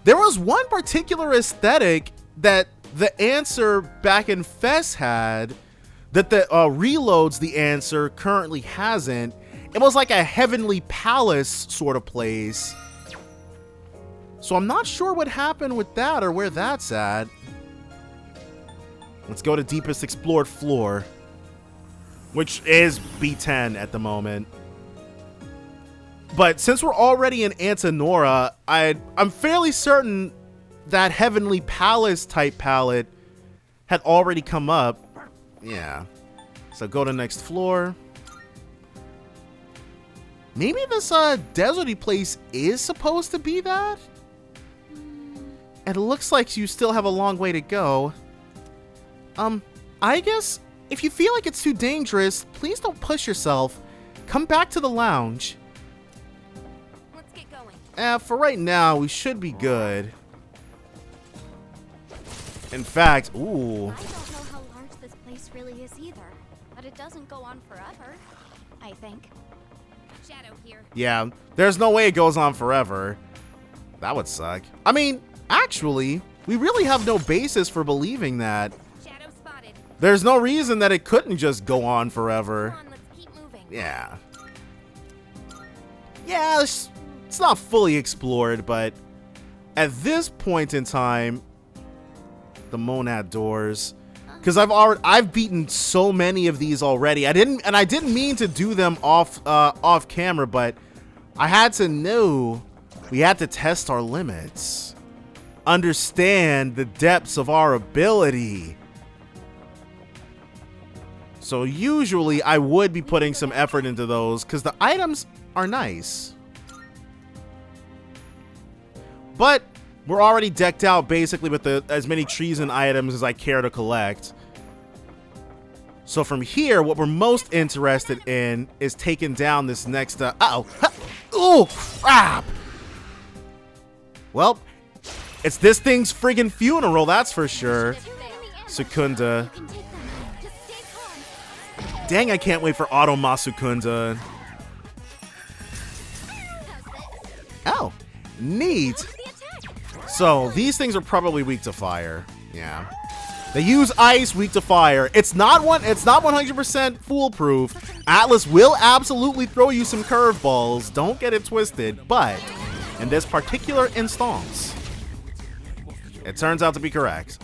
There was one particular aesthetic that the answer back in Fest had that the reloads the answer currently hasn't. It was like a heavenly palace sort of place. So I'm not sure what happened with that or where that's at. Let's go to Deepest Explored Floor, which is B10 at the moment. But since we're already in Antinora, I'm fairly certain that Heavenly Palace type palette had already come up. Yeah. So go to next floor. Maybe this deserty place is supposed to be that? And it looks like you still have a long way to go. I guess if you feel like it's too dangerous, please don't push yourself. Come back to the lounge. Let's get going. For right now, we should be good. In fact, ooh. I don't know how large this place really is either, but it doesn't go on forever, I think. Shadow here. Yeah, there's no way it goes on forever. That would suck. I mean, actually, we really have no basis for believing that. Shadow spotted. There's no reason that it couldn't just go on forever. Come on, let's keep moving. Yeah. Yeah, it's not fully explored, but at this point in time, the Monad doors, because I've beaten so many of these already. I didn't mean to do them off camera, but I had to know we had to test our limits, understand the depths of our ability. So usually I would be putting some effort into those because the items are nice. But we're already decked out basically with as many trees and items as I care to collect. So from here, what we're most interested in is taking down this next, oh, crap. Well, it's this thing's friggin' funeral, that's for sure. Sukunda. You can take them. Just stay calm. Dang, I can't wait for Auto Masukunda. Oh, neat. The attack. So these things are probably weak to fire. Yeah. They use ice, weak to fire. It's not 100% foolproof. Atlas will absolutely throw you some curveballs. Don't get it twisted. But in this particular instance, it turns out to be correct.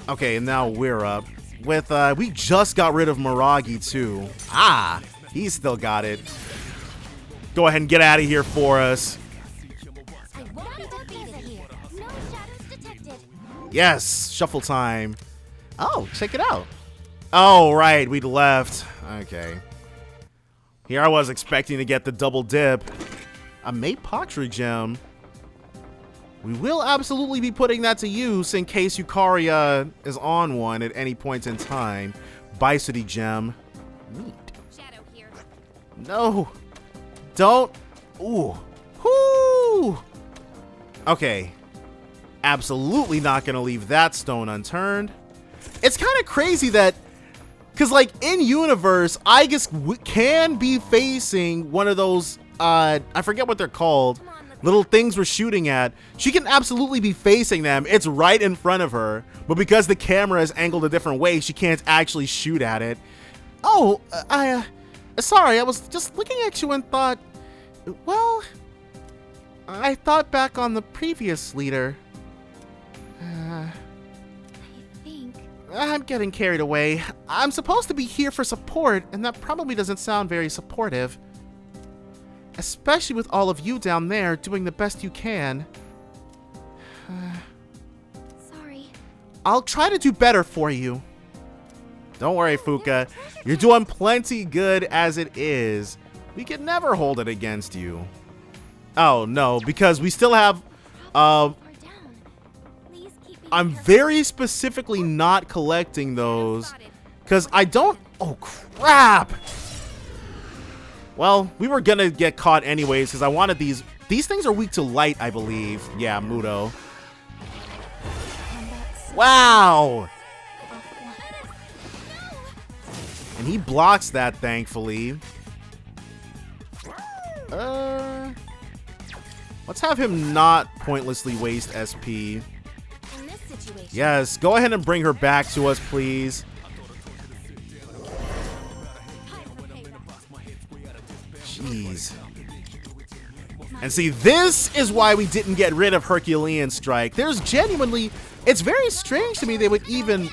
Okay, now we're up with we just got rid of Miragi too. Ah, he's still got it. Go ahead and get out of here for us. Yes, shuffle time. Oh, check it out. Oh, right, we'd left. Okay. Here I was expecting to get the double dip. A Mate Pottery gem. We will absolutely be putting that to use in case Eukaria is on one at any point in time. Bicity gem. Neat. Shadow here. No. Don't. Ooh. Whoo. Okay. Absolutely not going to leave that stone unturned. It's kind of crazy that, because like in universe, Aigis can be facing one of those, I forget what they're called, little things we're shooting at. She can absolutely be facing them. It's right in front of her, but because the camera is angled a different way, she can't actually shoot at it. Oh, sorry, I was just looking at you and thought, well, I thought back on the previous leader. I think. I'm getting carried away. I'm supposed to be here for support, and that probably doesn't sound very supportive. Especially with all of you down there doing the best you can. Sorry. I'll try to do better for you. Don't worry, Fuka. You're doing plenty good as it is. We can never hold it against you. Oh, no, because we still have... I'm very specifically not collecting those because I don't... Oh, crap. Well, we were going to get caught anyways because I wanted these... These things are weak to light, I believe. Yeah, Muto. Wow. And he blocks that, thankfully. Let's have him not pointlessly waste SP. Yes, go ahead and bring her back to us, please. Jeez. And see, this is why we didn't get rid of Herculean Strike. There's genuinely... It's very strange to me they would even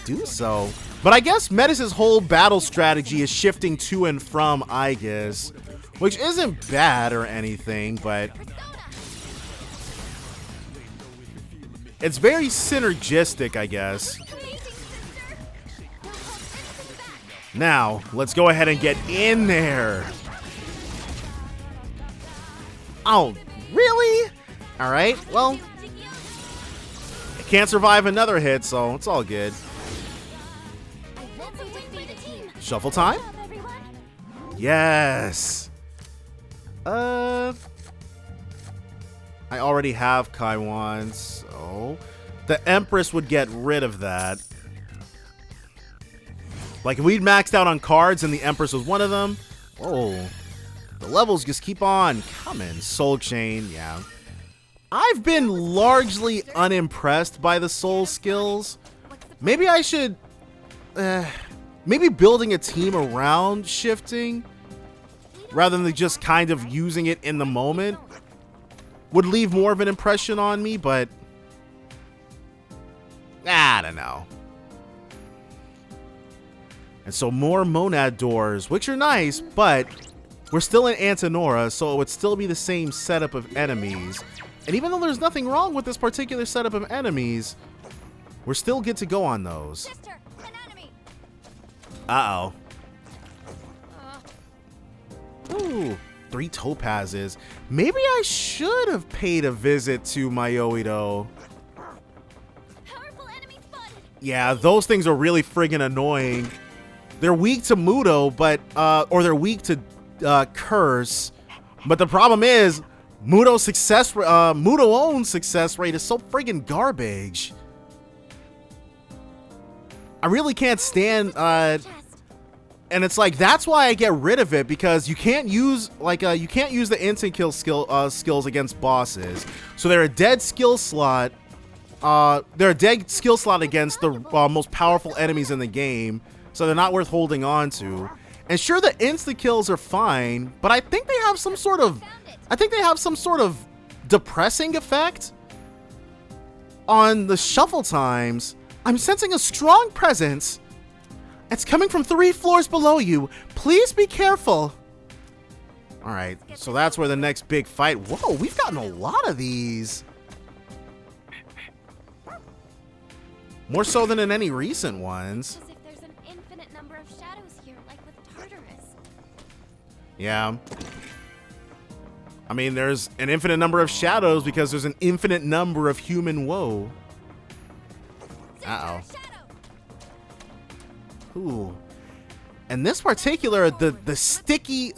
do so. But I guess Metis' whole battle strategy is shifting to and from Aigis, which isn't bad or anything, but... It's very synergistic, I guess. Now, let's go ahead and get in there. Oh, really? All right, well, I can't survive another hit, so it's all good. Shuffle time? Yes. I already have Kaiwan, so the Empress would get rid of that. Like, if we'd maxed out on cards and the Empress was one of them, oh, the levels just keep on coming. Soul Chain, yeah. I've been largely unimpressed by the soul skills. Maybe I should, maybe building a team around shifting rather than just kind of using it in the moment would leave more of an impression on me, but I don't know. And so more Monad doors, which are nice, but we're still in Antinora, so it would still be the same setup of enemies. And even though there's nothing wrong with this particular setup of enemies, we're still good to go on those. Sister, an enemy. Uh-oh. Ooh, 3 topazes. Maybe I should have paid a visit to Mayoido. Powerful enemy spotted. Yeah, those things are really friggin' annoying. They're weak to Muto, but or they're weak to Curse. But the problem is Muto's own success rate is so friggin' garbage. I really can't stand And it's like, that's why I get rid of it, because you can't use you can't use the instant kill skills against bosses. So they're a dead skill slot. They're a dead skill slot against the most powerful enemies in the game. So they're not worth holding on to. And sure, the insta kills are fine, but I think they have some sort of depressing effect on the shuffle times. I'm sensing a strong presence. It's coming from 3 floors below you. Please be careful. All right, so that's where the next big fight. Whoa, we've gotten a lot of these. More so than in any recent ones. As if there's an infinite number of shadows here, like with Tartarus. Yeah. I mean, there's an infinite number of shadows because there's an infinite number of human woe. Uh-oh. Ooh. And this particular, the sticky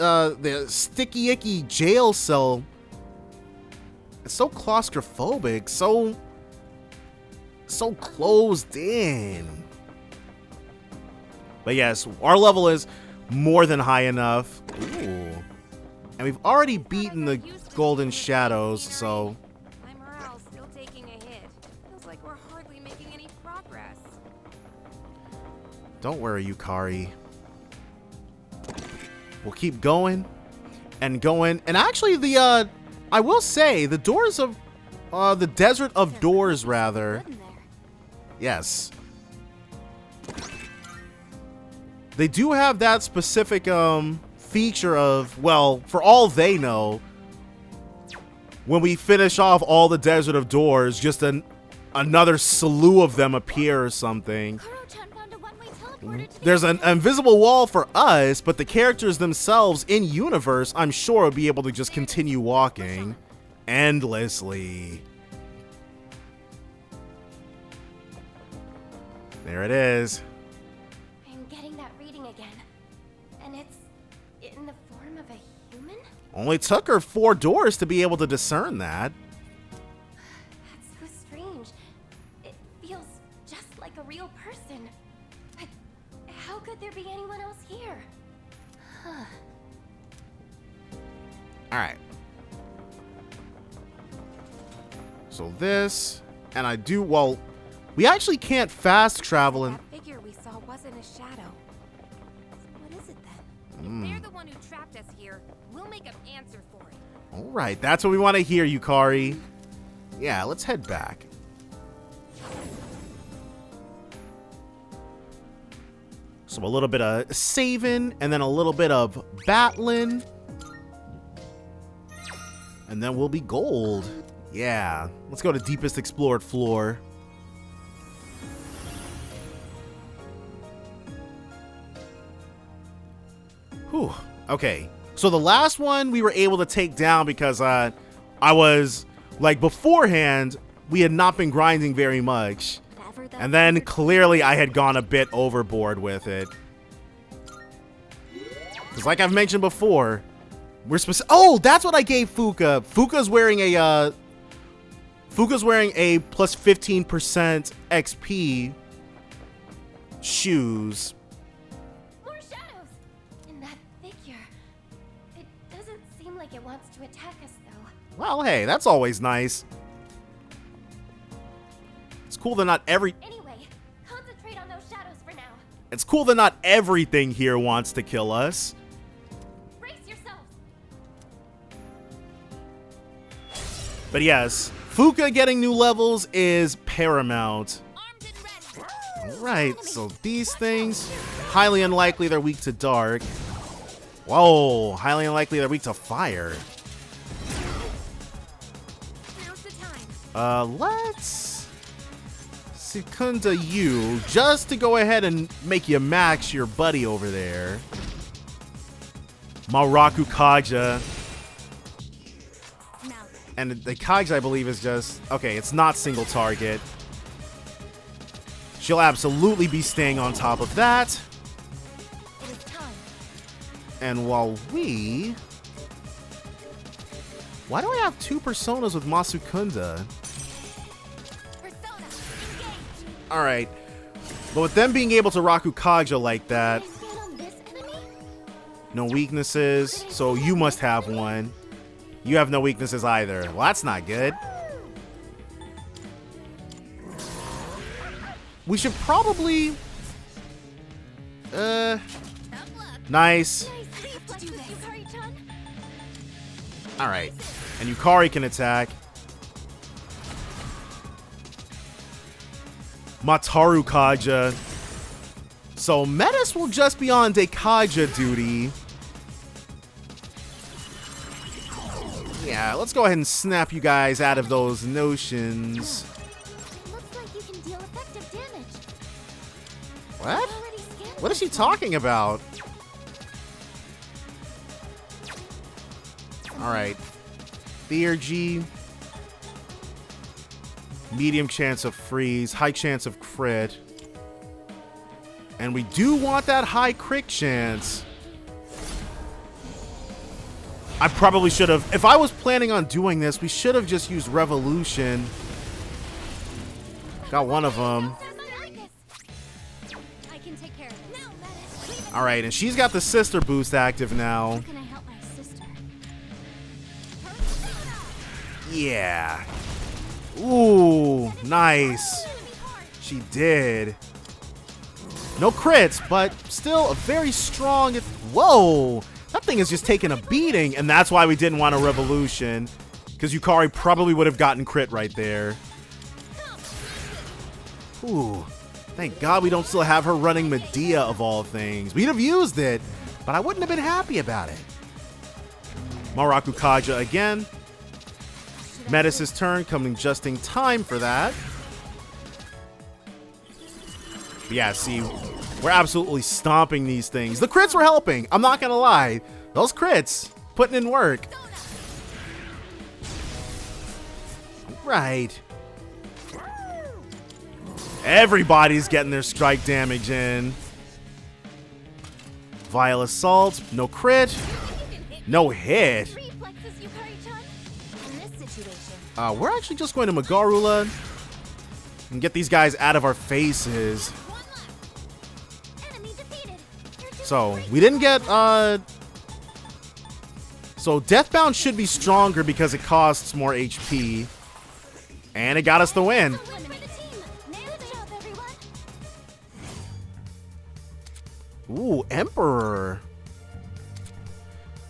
icky jail cell, it's so claustrophobic, so closed in. But yes, our level is more than high enough. Ooh. And we've already beaten the golden shadows, so My morale's still taking a hit. Feels like we're hardly making any progress. don't worry, Yukari. We'll keep going and going. And actually, the I will say the doors of the Desert of Doors, rather. Yes. They do have that specific feature of, well, for all they know, when we finish off all the Desert of Doors, just another slew of them appear or something. There's an invisible wall for us, but the characters themselves in universe, I'm sure, will be able to just continue walking endlessly. There it is. I'm getting that reading again. And it's in the form of a human? Only took her 4 doors to be able to discern that. That's so strange. It feels just like a real person. But how could there be anyone else here? Huh. Alright. So this, and I do, well, we actually can't fast travel in. That figure we saw wasn't a shadow. What is it then? If they're the one who trapped us here, we'll make them answer for it. Alright, that's what we want to hear, Yukari. Yeah, let's head back. So a little bit of saving, and then a little bit of battling. And then we'll be gold. Yeah, let's go to deepest explored floor. Whew. Okay, so the last one we were able to take down because I was, like, beforehand, we had not been grinding very much. And then clearly I had gone a bit overboard with it. Because like I've mentioned before, we're supposed to, oh, that's what I gave Fuka. Fuka's wearing a plus 15% XP shoes. More shadows! And that figure. It doesn't seem like it wants to attack us, though. Well, hey, that's always nice. It's cool that not every... Anyway, concentrate on those shadows for now. It's cool that not everything here wants to kill us. Brace yourselves! But yes, Fuka getting new levels is paramount. Armed and ready! Alright, so these things, highly unlikely they're weak to dark. Whoa, highly unlikely they're weak to fire. Now's the time. Let's Secunda you, just to go ahead and make you max your buddy over there. Maraku Kaja. Now, And the Kaja, I believe, is just... Okay, it's not single target. She'll absolutely be staying on top of that. it is time. And while we... Why do I have 2 personas with Masukunda? Persona, engage! Alright. But with them being able to Raku Kaja like that... I stand on this enemy? No weaknesses, so you must have one. You have no weaknesses either. Well, that's not good. We should probably... Nice. Alright. And Yukari can attack. Mataru Kaja. So Metis will just be on Dekaja duty. Yeah, let's go ahead and snap you guys out of those notions. Looks like you can deal effective damage. What? What is she talking about? Alright. Theurgy. Medium chance of freeze. High chance of crit. And we do want that high crit chance. I probably should have. If I was planning on doing this, we should have just used Revolution. Got one of them. Alright, and she's got the sister boost active now. Can I help my sister? Yeah. Ooh, nice. She did. No crits, but still a very strong... Whoa! That thing is just taking a beating, and that's why we didn't want a Revolution. Because Yukari probably would have gotten crit right there. Ooh. Thank God we don't still have her running Medea of all things. We'd have used it, but I wouldn't have been happy about it. Maraku Kaja again. Metis' turn, coming just in time for that. But yeah, see, we're absolutely stomping these things. The crits were helping. I'm not going to lie. Those crits, putting in work. Right. Everybody's getting their strike damage in. Vile Assault, no crit, no hit. We're actually just going to Megarula and get these guys out of our faces. So, we didn't get, so Deathbound should be stronger because it costs more HP. And it got us the win. Ooh, Emperor.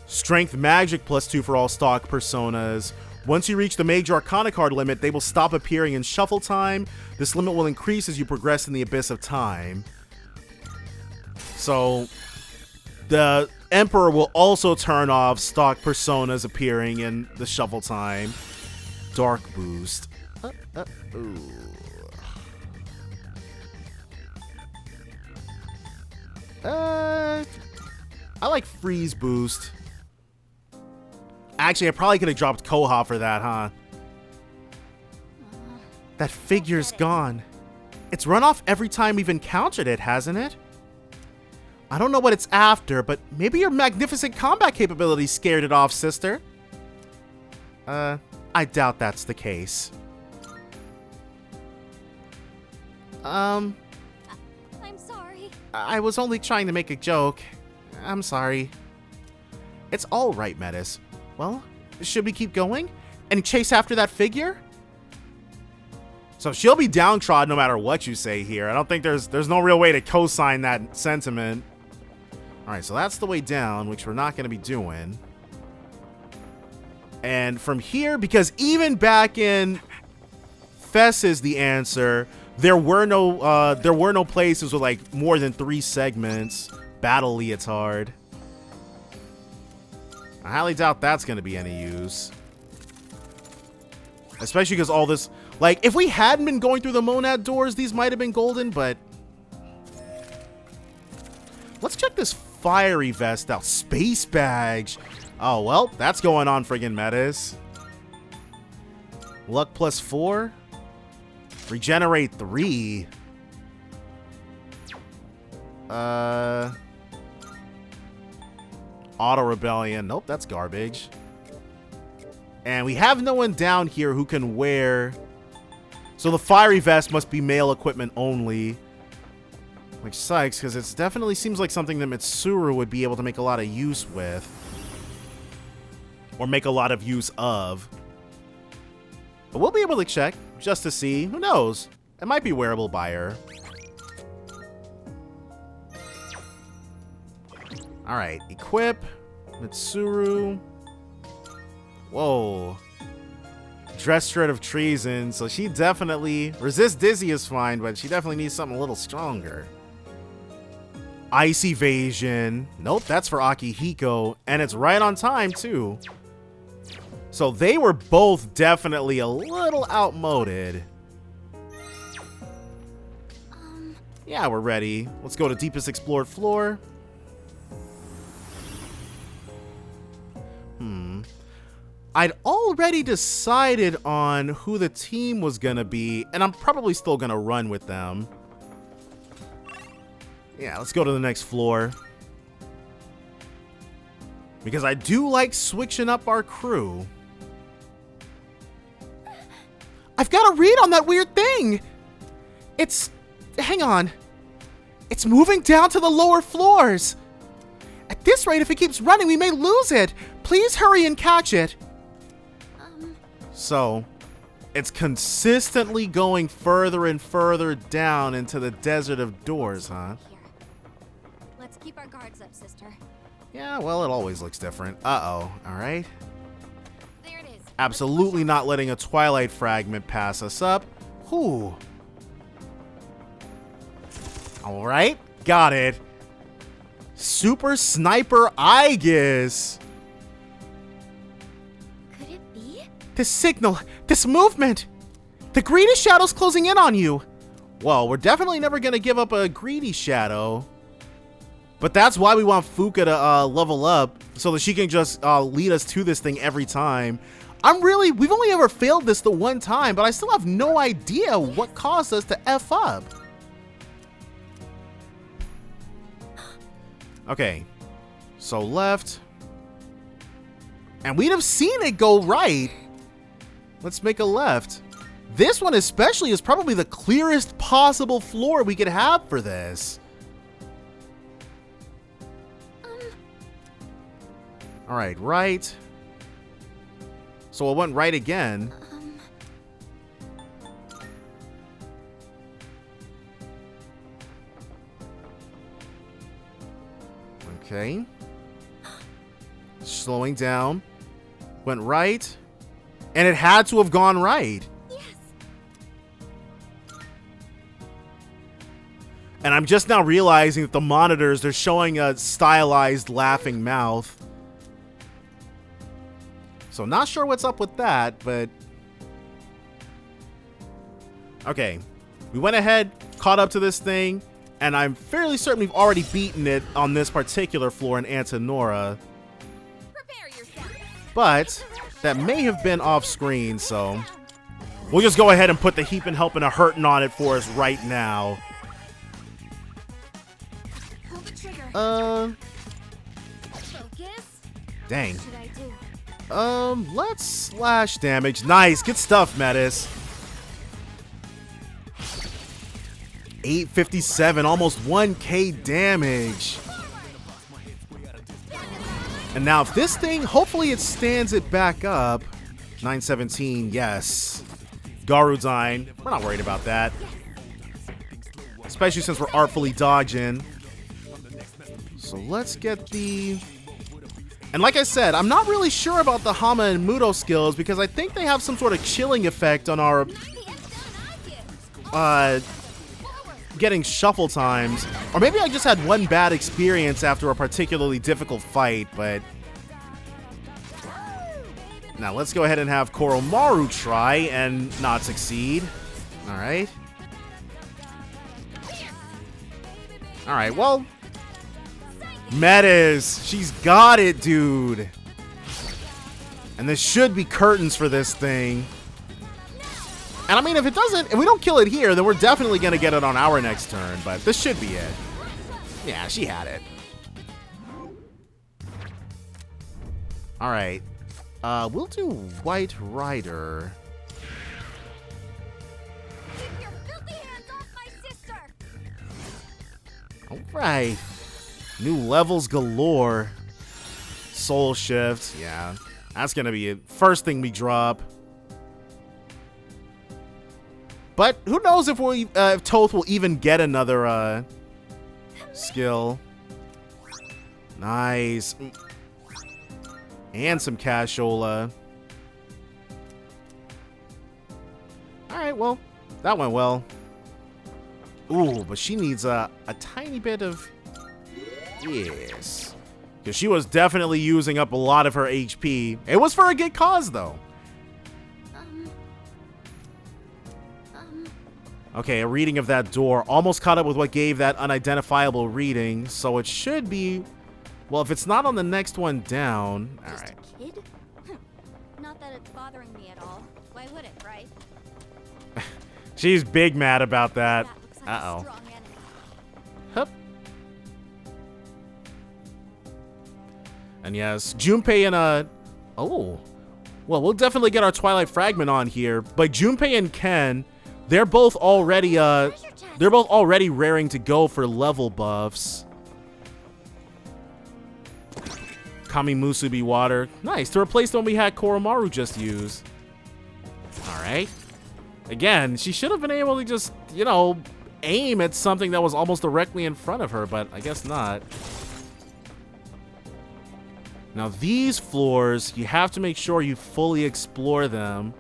Strength Magic +2 for all stock personas. Once you reach the Major Arcana card limit, they will stop appearing in shuffle time. This limit will increase as you progress in the Abyss of Time. So, the Emperor will also turn off stock personas appearing in the shuffle time. Dark Boost. Ooh. I like Freeze Boost. Actually, I probably could have dropped Koha for that, huh? That figure's gone. It's run off every time we've encountered it, hasn't it? I don't know what it's after, but maybe your magnificent combat capabilities scared it off, sister. I doubt that's the case. I'm sorry. I was only trying to make a joke. I'm sorry. It's all right, Metis. Well, should we keep going and chase after that figure? So she'll be downtrodden no matter what you say here. I don't think there's no real way to co-sign that sentiment. All right, so that's the way down, which we're not going to be doing. And from here, because even back in Fess is the answer, there were no places with like more than 3 segments. Battle Leotard. I highly doubt that's going to be any use. Especially because all this... Like, if we hadn't been going through the Monad doors, these might have been golden, but... Let's check this Fiery Vest out. Space Badge. Oh, well, that's going on friggin' Metis. Luck +4. Regenerate 3. Auto Rebellion. Nope, that's garbage. And we have no one down here who can wear... So the Fiery Vest must be male equipment only. Which sucks, because it definitely seems like something that Mitsuru would be able to make a lot of use with. Or make a lot of use of. But we'll be able to check, just to see. Who knows? It might be wearable by her. Alright, equip. Mitsuru. Whoa. Dress shirt of treason, so she definitely... Resist dizzy is fine, but she definitely needs something a little stronger. Ice evasion. Nope, that's for Akihiko, and it's right on time, too. So they were both definitely a little outmoded. Yeah, we're ready. Let's go to deepest explored floor. I'd already decided on who the team was gonna be, and I'm probably still gonna run with them. Yeah, let's go to the next floor. Because I do like switching up our crew. I've got to read on that weird thing! Hang on. It's moving down to the lower floors. At this rate, if it keeps running, we may lose it. Please hurry and catch it. So, it's consistently going further and further down into the desert of doors, huh? Here. Let's keep our guards up, sister. Yeah, well, it always looks different. Uh-oh, alright. There it is. Absolutely not letting a Twilight fragment pass us up. Whew. Alright, got it. Super Sniper Aigis. Could it be? This signal, this movement. The greedy shadow's closing in on you. Well, we're definitely never going to give up a greedy shadow. But that's why we want Fuka to level up, so that she can just lead us to this thing every time. We've only ever failed this the one time, but I still have no idea what caused us to F up. Okay, so left. And we'd have seen it go right. Let's make a left. This one especially is probably the clearest possible floor we could have for this. All right, right. So it went right again. Okay. Slowing down. Went right. And it had to have gone right. Yes. And I'm just now realizing that the monitors, they're showing a stylized laughing mouth. So not sure what's up with that, but... Okay. We went ahead, caught up to this thing, and I'm fairly certain we've already beaten it on this particular floor in Antinora. Prepare yourself. But that may have been off screen, so we'll just go ahead and put the heap and helping a hurting on it for us right now. Pull the trigger. Focus. Dang. What should I do? Let's slash damage. Nice, good stuff, Metis. 857, almost 1k damage. And now if this thing, hopefully it stands it back up. 917, yes. Garudine, we're not worried about that. Especially since we're artfully dodging. So let's get the... And like I said, I'm not really sure about the Hama and Mudo skills because I think they have some sort of chilling effect on our getting shuffle times. Or maybe I just had one bad experience after a particularly difficult fight, but... Now let's go ahead and have Koromaru try and not succeed. Alright. Alright, well... Metis, she's got it, dude. And there should be curtains for this thing. And I mean, if we don't kill it here, then we're definitely gonna get it on our next turn, but this should be it. Yeah, she had it. Alright. We'll do White Rider. Keep your filthy hands off my sister. Alright. New levels galore. Soul shift. Yeah. That's gonna be it. First thing we drop. But who knows if if Toth will even get another skill. Nice. And some cashola. Alright, well, that went well. Ooh, but she needs a tiny bit of... Yes. Because she was definitely using up a lot of her HP. It was for a good cause, though. Okay, a reading of that door. Almost caught up with what gave that unidentifiable reading. So it should be... Well, if it's not on the next one down... Alright. Just a kid? Not that it's bothering me at all. Why would it, right? She's big mad about that. Looks like Uh-oh. a strong enemy. Hup. And yes, Junpei and oh. Well, we'll definitely get our Twilight Fragment on here. But Junpei and Ken, they're both already raring to go for level buffs. Kamimusubi water. Nice, to replace the one we had Koromaru just use. Alright. Again, she should have been able to just, you know, aim at something that was almost directly in front of her, but I guess not. Now these floors, you have to make sure you fully explore them.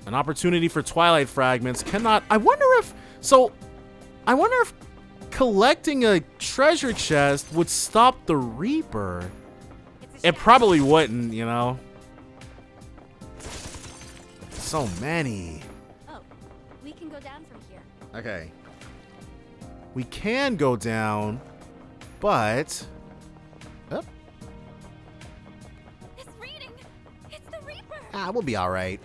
An opportunity for Twilight Fragments cannot... I wonder if collecting a treasure chest would stop the Reaper. It probably wouldn't, you know. So many. Oh, we can go down from here. Okay. We can go down, but... Oh. It's reading. It's the Reaper. Ah, we'll be all right.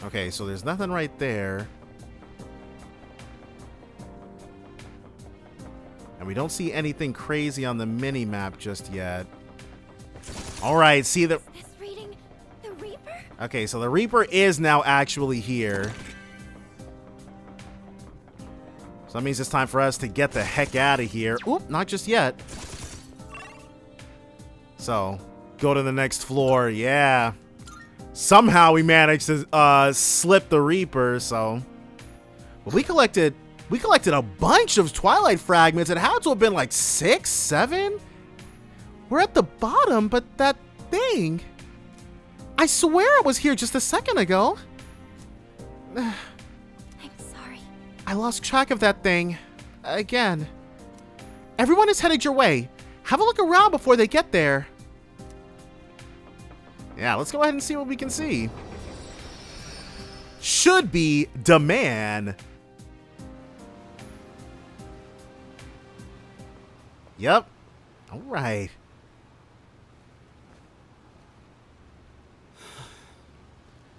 Okay, so there's nothing right there. And we don't see anything crazy on the mini-map just yet. All right, see the... Is this reading the Reaper? Okay, so the Reaper is now actually here. So that means it's time for us to get the heck out of here. Oop, not just yet. So, go to the next floor. Yeah. Somehow we managed to slip the Reaper, so... But we collected a bunch of Twilight Fragments. It had to have been like 6, 7? We're at the bottom, but that thing... I swear it was here just a second ago. I'm sorry. I lost track of that thing. Again. Everyone is headed your way. Have a look around before they get there. Yeah, let's go ahead and see what we can see. Should be demand. Yep. All right.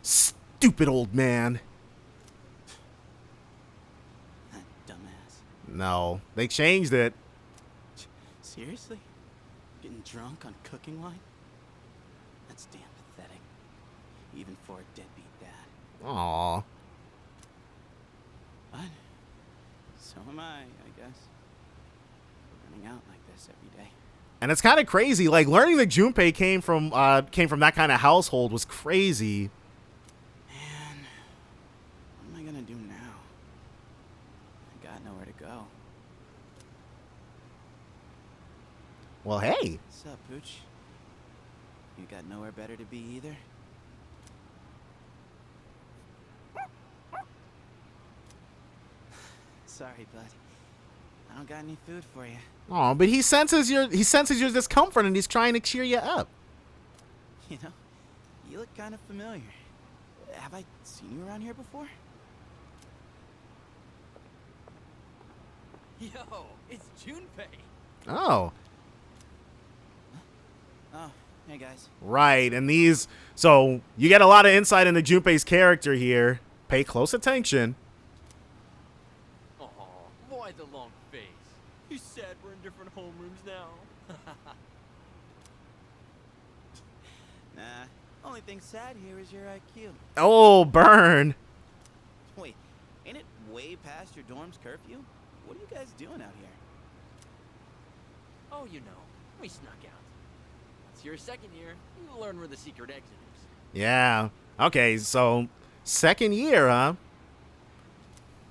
Stupid old man. That dumbass. No, they changed it. Seriously? Getting drunk on cooking wine? That's damn pathetic. Even for a deadbeat dad. Aww. But so am I guess. Running out like this every day. And it's kind of crazy. Like, learning that Junpei came from that kind of household was crazy. Man, what am I gonna do now? I got nowhere to go. Well, hey. What's up, Pooch? You got nowhere better to be either? Sorry, bud. I don't got any food for you. Oh, but he senses your discomfort and he's trying to cheer you up. You know, you look kind of familiar. Have I seen you around here before? Yo, it's Junpei. Oh, Oh, hey guys. right. And these, so you get a lot of insight into Junpei's character here. Pay close attention. Aw, why the long face? You said we're in different homerooms now. Nah, Only thing sad here is your IQ. Oh, burn. Wait, ain't it way past your dorm's curfew? What are you guys doing out here? Oh, you know, we snuck out. It's your second year. You'll learn where the secret exit is. Yeah. Okay, so second year, huh?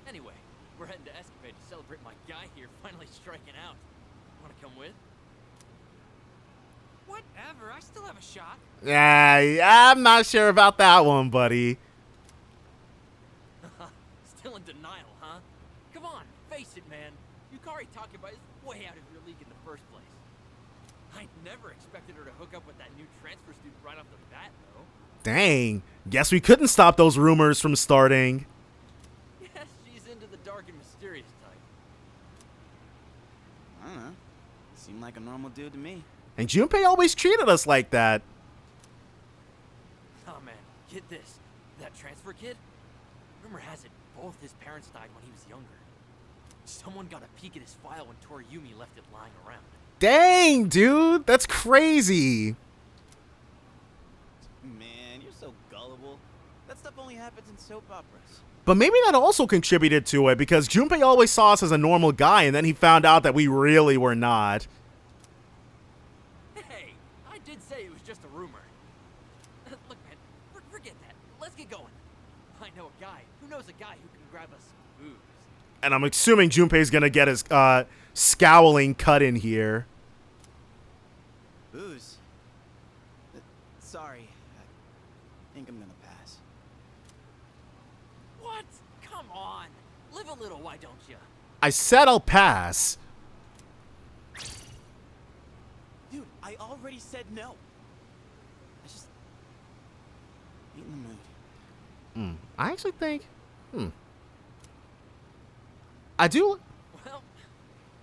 Anyway, we're heading to Escapade to celebrate my guy here finally striking out. Wanna come with? Whatever, I still have a shot. Yeah, I'm not sure about that one, buddy. Still in denial, huh? Come on, face it, man. Yukari Takeba is way out of your league in the first place. I never expected her to hook up with that new transfer student right off the bat, though. Dang. Guess we couldn't stop those rumors from starting. Yes, she's into the dark and mysterious type. I don't know. Seemed like a normal dude to me. And Junpei always treated us like that. Oh man, get this. That transfer kid? Rumor has it, both his parents died when he was younger. Someone got a peek at his file when Toriyumi left it lying around. Dang, dude. That's crazy. Man, you're so gullible. That stuff only happens in soap operas. But maybe that also contributed to it, because Junpei always saw us as a normal guy, and then he found out that we really were not. Hey, I did say it was just a rumor. Look, man, forget that. Let's get going. I know a guy who knows a guy who can grab us some booze. And I'm assuming Junpei's gonna get his scowling cut in here. Booze? Sorry. I think I'm gonna pass. What? Come on. Live a little, why don't you? I said I'll pass. Dude, I already said no. I just ain't in the mood. I actually think, I do. Well,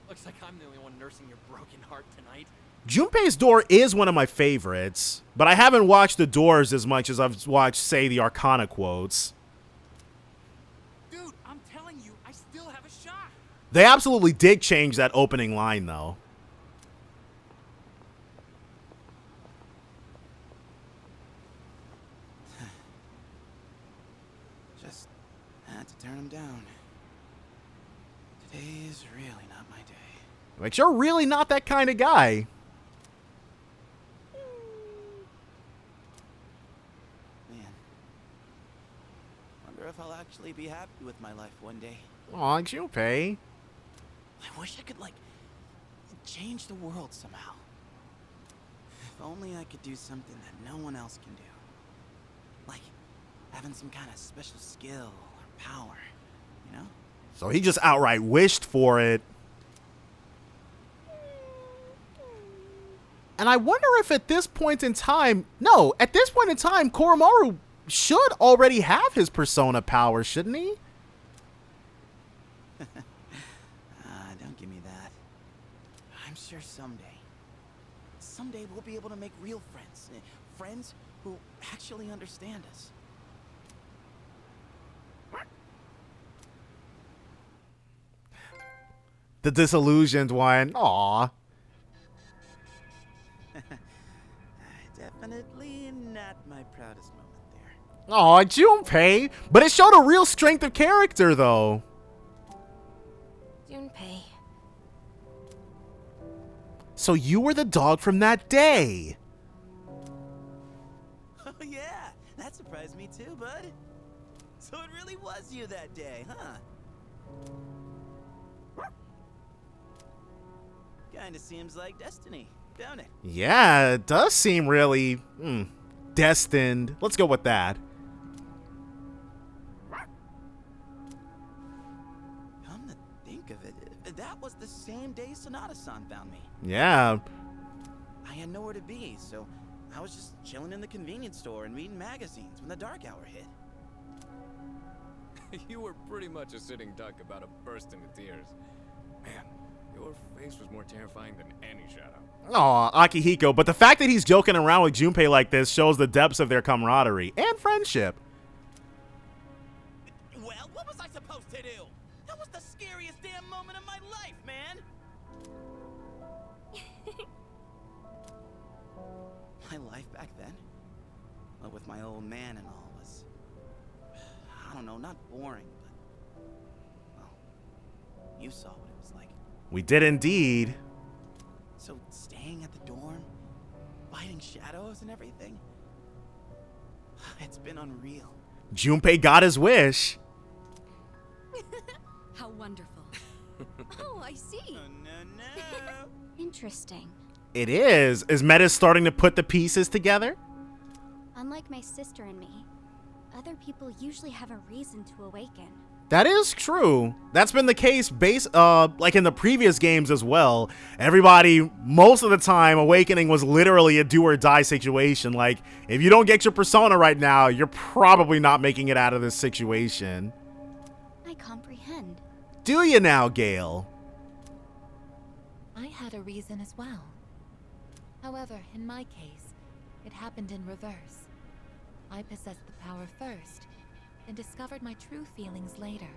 looks like I'm the only one nursing your broken heart tonight. Junpei's Door is one of my favorites, but I haven't watched The Doors as much as I've watched, say, the Arcana quotes. Dude, I'm telling you, I still have a shot. They absolutely did change that opening line, though. Just had to turn him down. Today is really not my day. Like, you're really not that kind of guy. Man. Wonder if I'll actually be happy with my life one day. Aw, Junpei. I wish I could, like, change the world somehow. If only I could do something that no one else can do. Like, having some kind of special skill or power, you know? So he just outright wished for it. And I wonder if at this point in time, at this point in time, Koromaru should already have his persona power, shouldn't he? Don't give me that. I'm sure someday we'll be able to make real friends. Friends who actually understand us. The disillusioned one. Aw. Definitely not my proudest moment there. Aw, Junpei. But it showed a real strength of character, though. Junpei. So you were the dog from that day. Oh yeah, that surprised me too, bud. So it really was you that day, huh? Kinda seems like destiny, don't it? Yeah, it does seem really destined. Let's go with that. Come to think of it, that was the same day Sonata-san found me. Yeah. I had nowhere to be, so I was just chilling in the convenience store and reading magazines when the dark hour hit. You were pretty much a sitting duck about to burst into tears. Man, your face was more terrifying than any shadow. Aw, Akihiko. But the fact that he's joking around with Junpei like this shows the depths of their camaraderie and friendship. Well, what was I supposed to do? That was the scariest damn moment of my life, man! My life back then? with my old man and all was, I don't know, not boring, but, well, you saw what it was like. We did indeed. So staying at the dorm, fighting shadows and everything, it's been unreal. Junpei got his wish. How wonderful. Oh, I see. Oh, no. Interesting. It is. Is Metis starting to put the pieces together? Unlike my sister and me, other people usually have a reason to awaken. That is true. That's been the case like in the previous games as well. Everybody, most of the time, Awakening was literally a do or die situation. Like, if you don't get your persona right now, you're probably not making it out of this situation. I comprehend. Do you now, Gale? I had a reason as well. However, in my case, it happened in reverse. I possessed the power first, and discovered my true feelings later.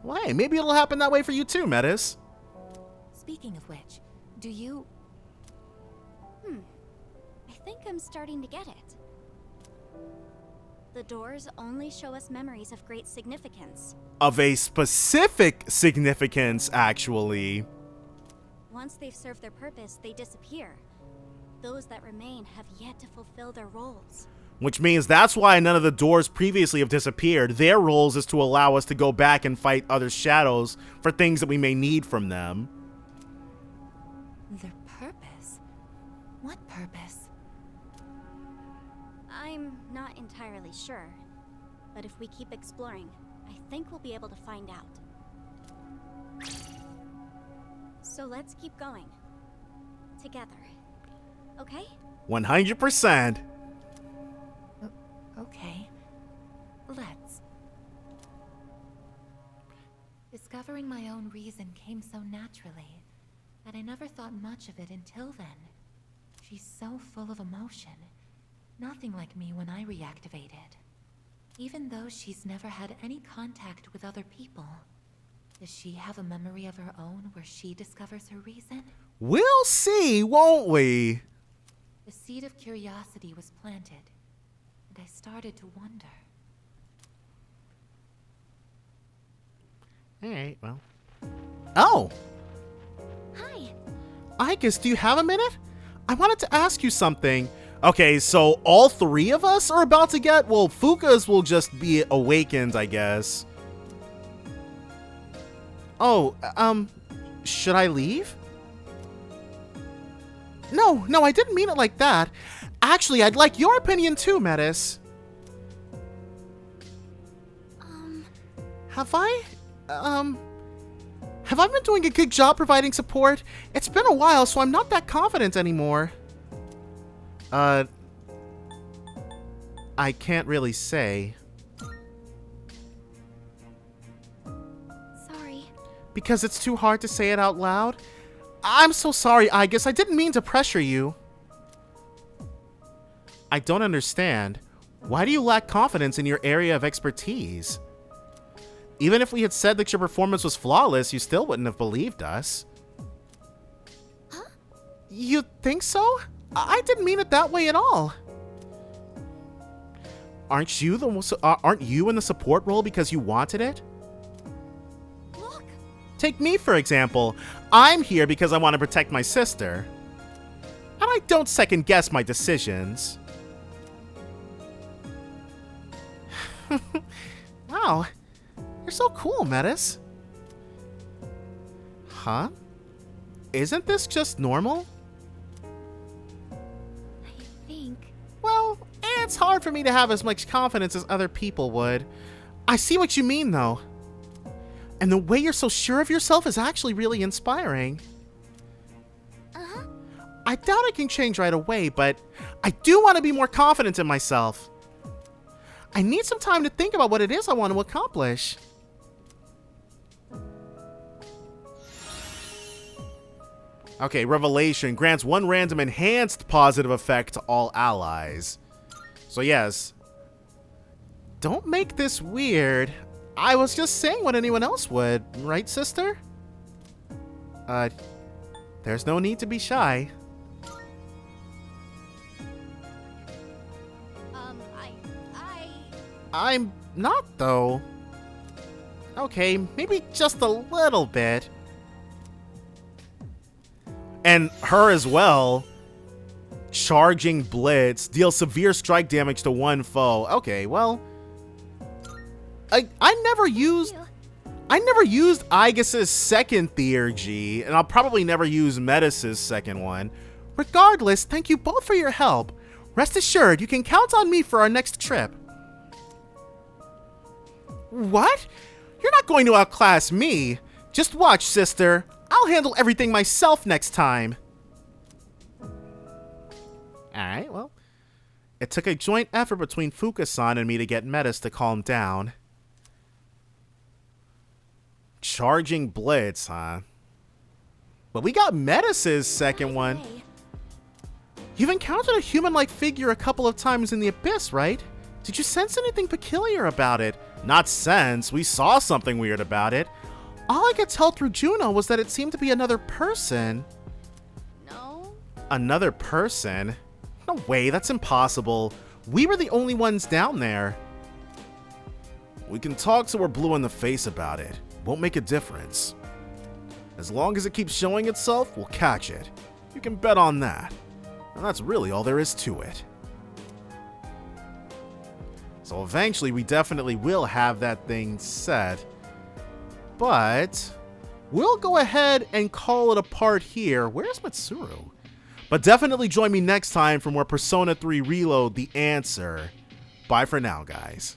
Why? Maybe it'll happen that way for you too, Metis. Speaking of which, do you... I think I'm starting to get it. The doors only show us memories of great significance. Of a specific significance, actually. Once they've served their purpose, they disappear. Those that remain have yet to fulfill their roles. Which means that's why none of the doors previously have disappeared. Their roles is to allow us to go back and fight other shadows for things that we may need from them. Their purpose? What purpose? I'm not entirely sure, but if we keep exploring, I think we'll be able to find out. So let's keep going. Together. Okay? 100%. Okay. Let's. Discovering my own reason came so naturally that I never thought much of it until then. She's so full of emotion. Nothing like me when I reactivated. Even though she's never had any contact with other people, does she have a memory of her own where she discovers her reason? We'll see, won't we? The seed of curiosity was planted, and I started to wonder. Alright, well. Oh! Hi. Aigis, do you have a minute? I wanted to ask you something. Okay, so all three of us are about to get... Well, Fuka's will just be awakened, I guess. Oh, should I leave? No, I didn't mean it like that. Actually, I'd like your opinion too, Metis. Have I been doing a good job providing support? It's been a while, so I'm not that confident anymore. I can't really say. Sorry. Because it's too hard to say it out loud? I'm so sorry, Aigis. I didn't mean to pressure you. I don't understand. Why do you lack confidence in your area of expertise? Even if we had said that your performance was flawless, you still wouldn't have believed us. Huh? You think so? I didn't mean it that way at all. Aren't you in the support role because you wanted it? Look. Take me, for example. I'm here because I want to protect my sister. And I don't second guess my decisions. Wow. You're so cool, Metis. Huh? Isn't this just normal? I think. Well, it's hard for me to have as much confidence as other people would. I see what you mean, though. And the way you're so sure of yourself is actually really inspiring. Uh-huh. I doubt I can change right away, but I do want to be more confident in myself. I need some time to think about what it is I want to accomplish. Okay, Revelation grants one random enhanced positive effect to all allies. So yes. Don't make this weird. I was just saying what anyone else would, right, sister? There's no need to be shy. I'm not, though. Okay, maybe just a little bit. And her as well. Charging Blitz. Deals severe strike damage to one foe. Okay, well. I never used Aigis' second theurgy, and I'll probably never use Metis' second one. Regardless, thank you both for your help. Rest assured, you can count on me for our next trip. What? You're not going to outclass me. Just watch, sister. I'll handle everything myself next time. Alright, well. It took a joint effort between Fuka-san and me to get Metis to calm down. Charging Blitz, huh? But we got Metis' second one. You've encountered a human-like figure a couple of times in the Abyss, right? Did you sense anything peculiar about it? Not sense, we saw something weird about it. All I could tell through Juno was that it seemed to be another person. No? Another person? No way, that's impossible. We were the only ones down there. We can talk till we're blue in the face about it. Won't make a difference. As long as it keeps showing itself, we'll catch it. You can bet on that. And that's really all there is to it. So eventually we definitely will have that thing set. But we'll go ahead and call it a part here. Where's Mitsuru? But definitely join me next time for more Persona 3 Reload: The Answer. Bye for now, guys.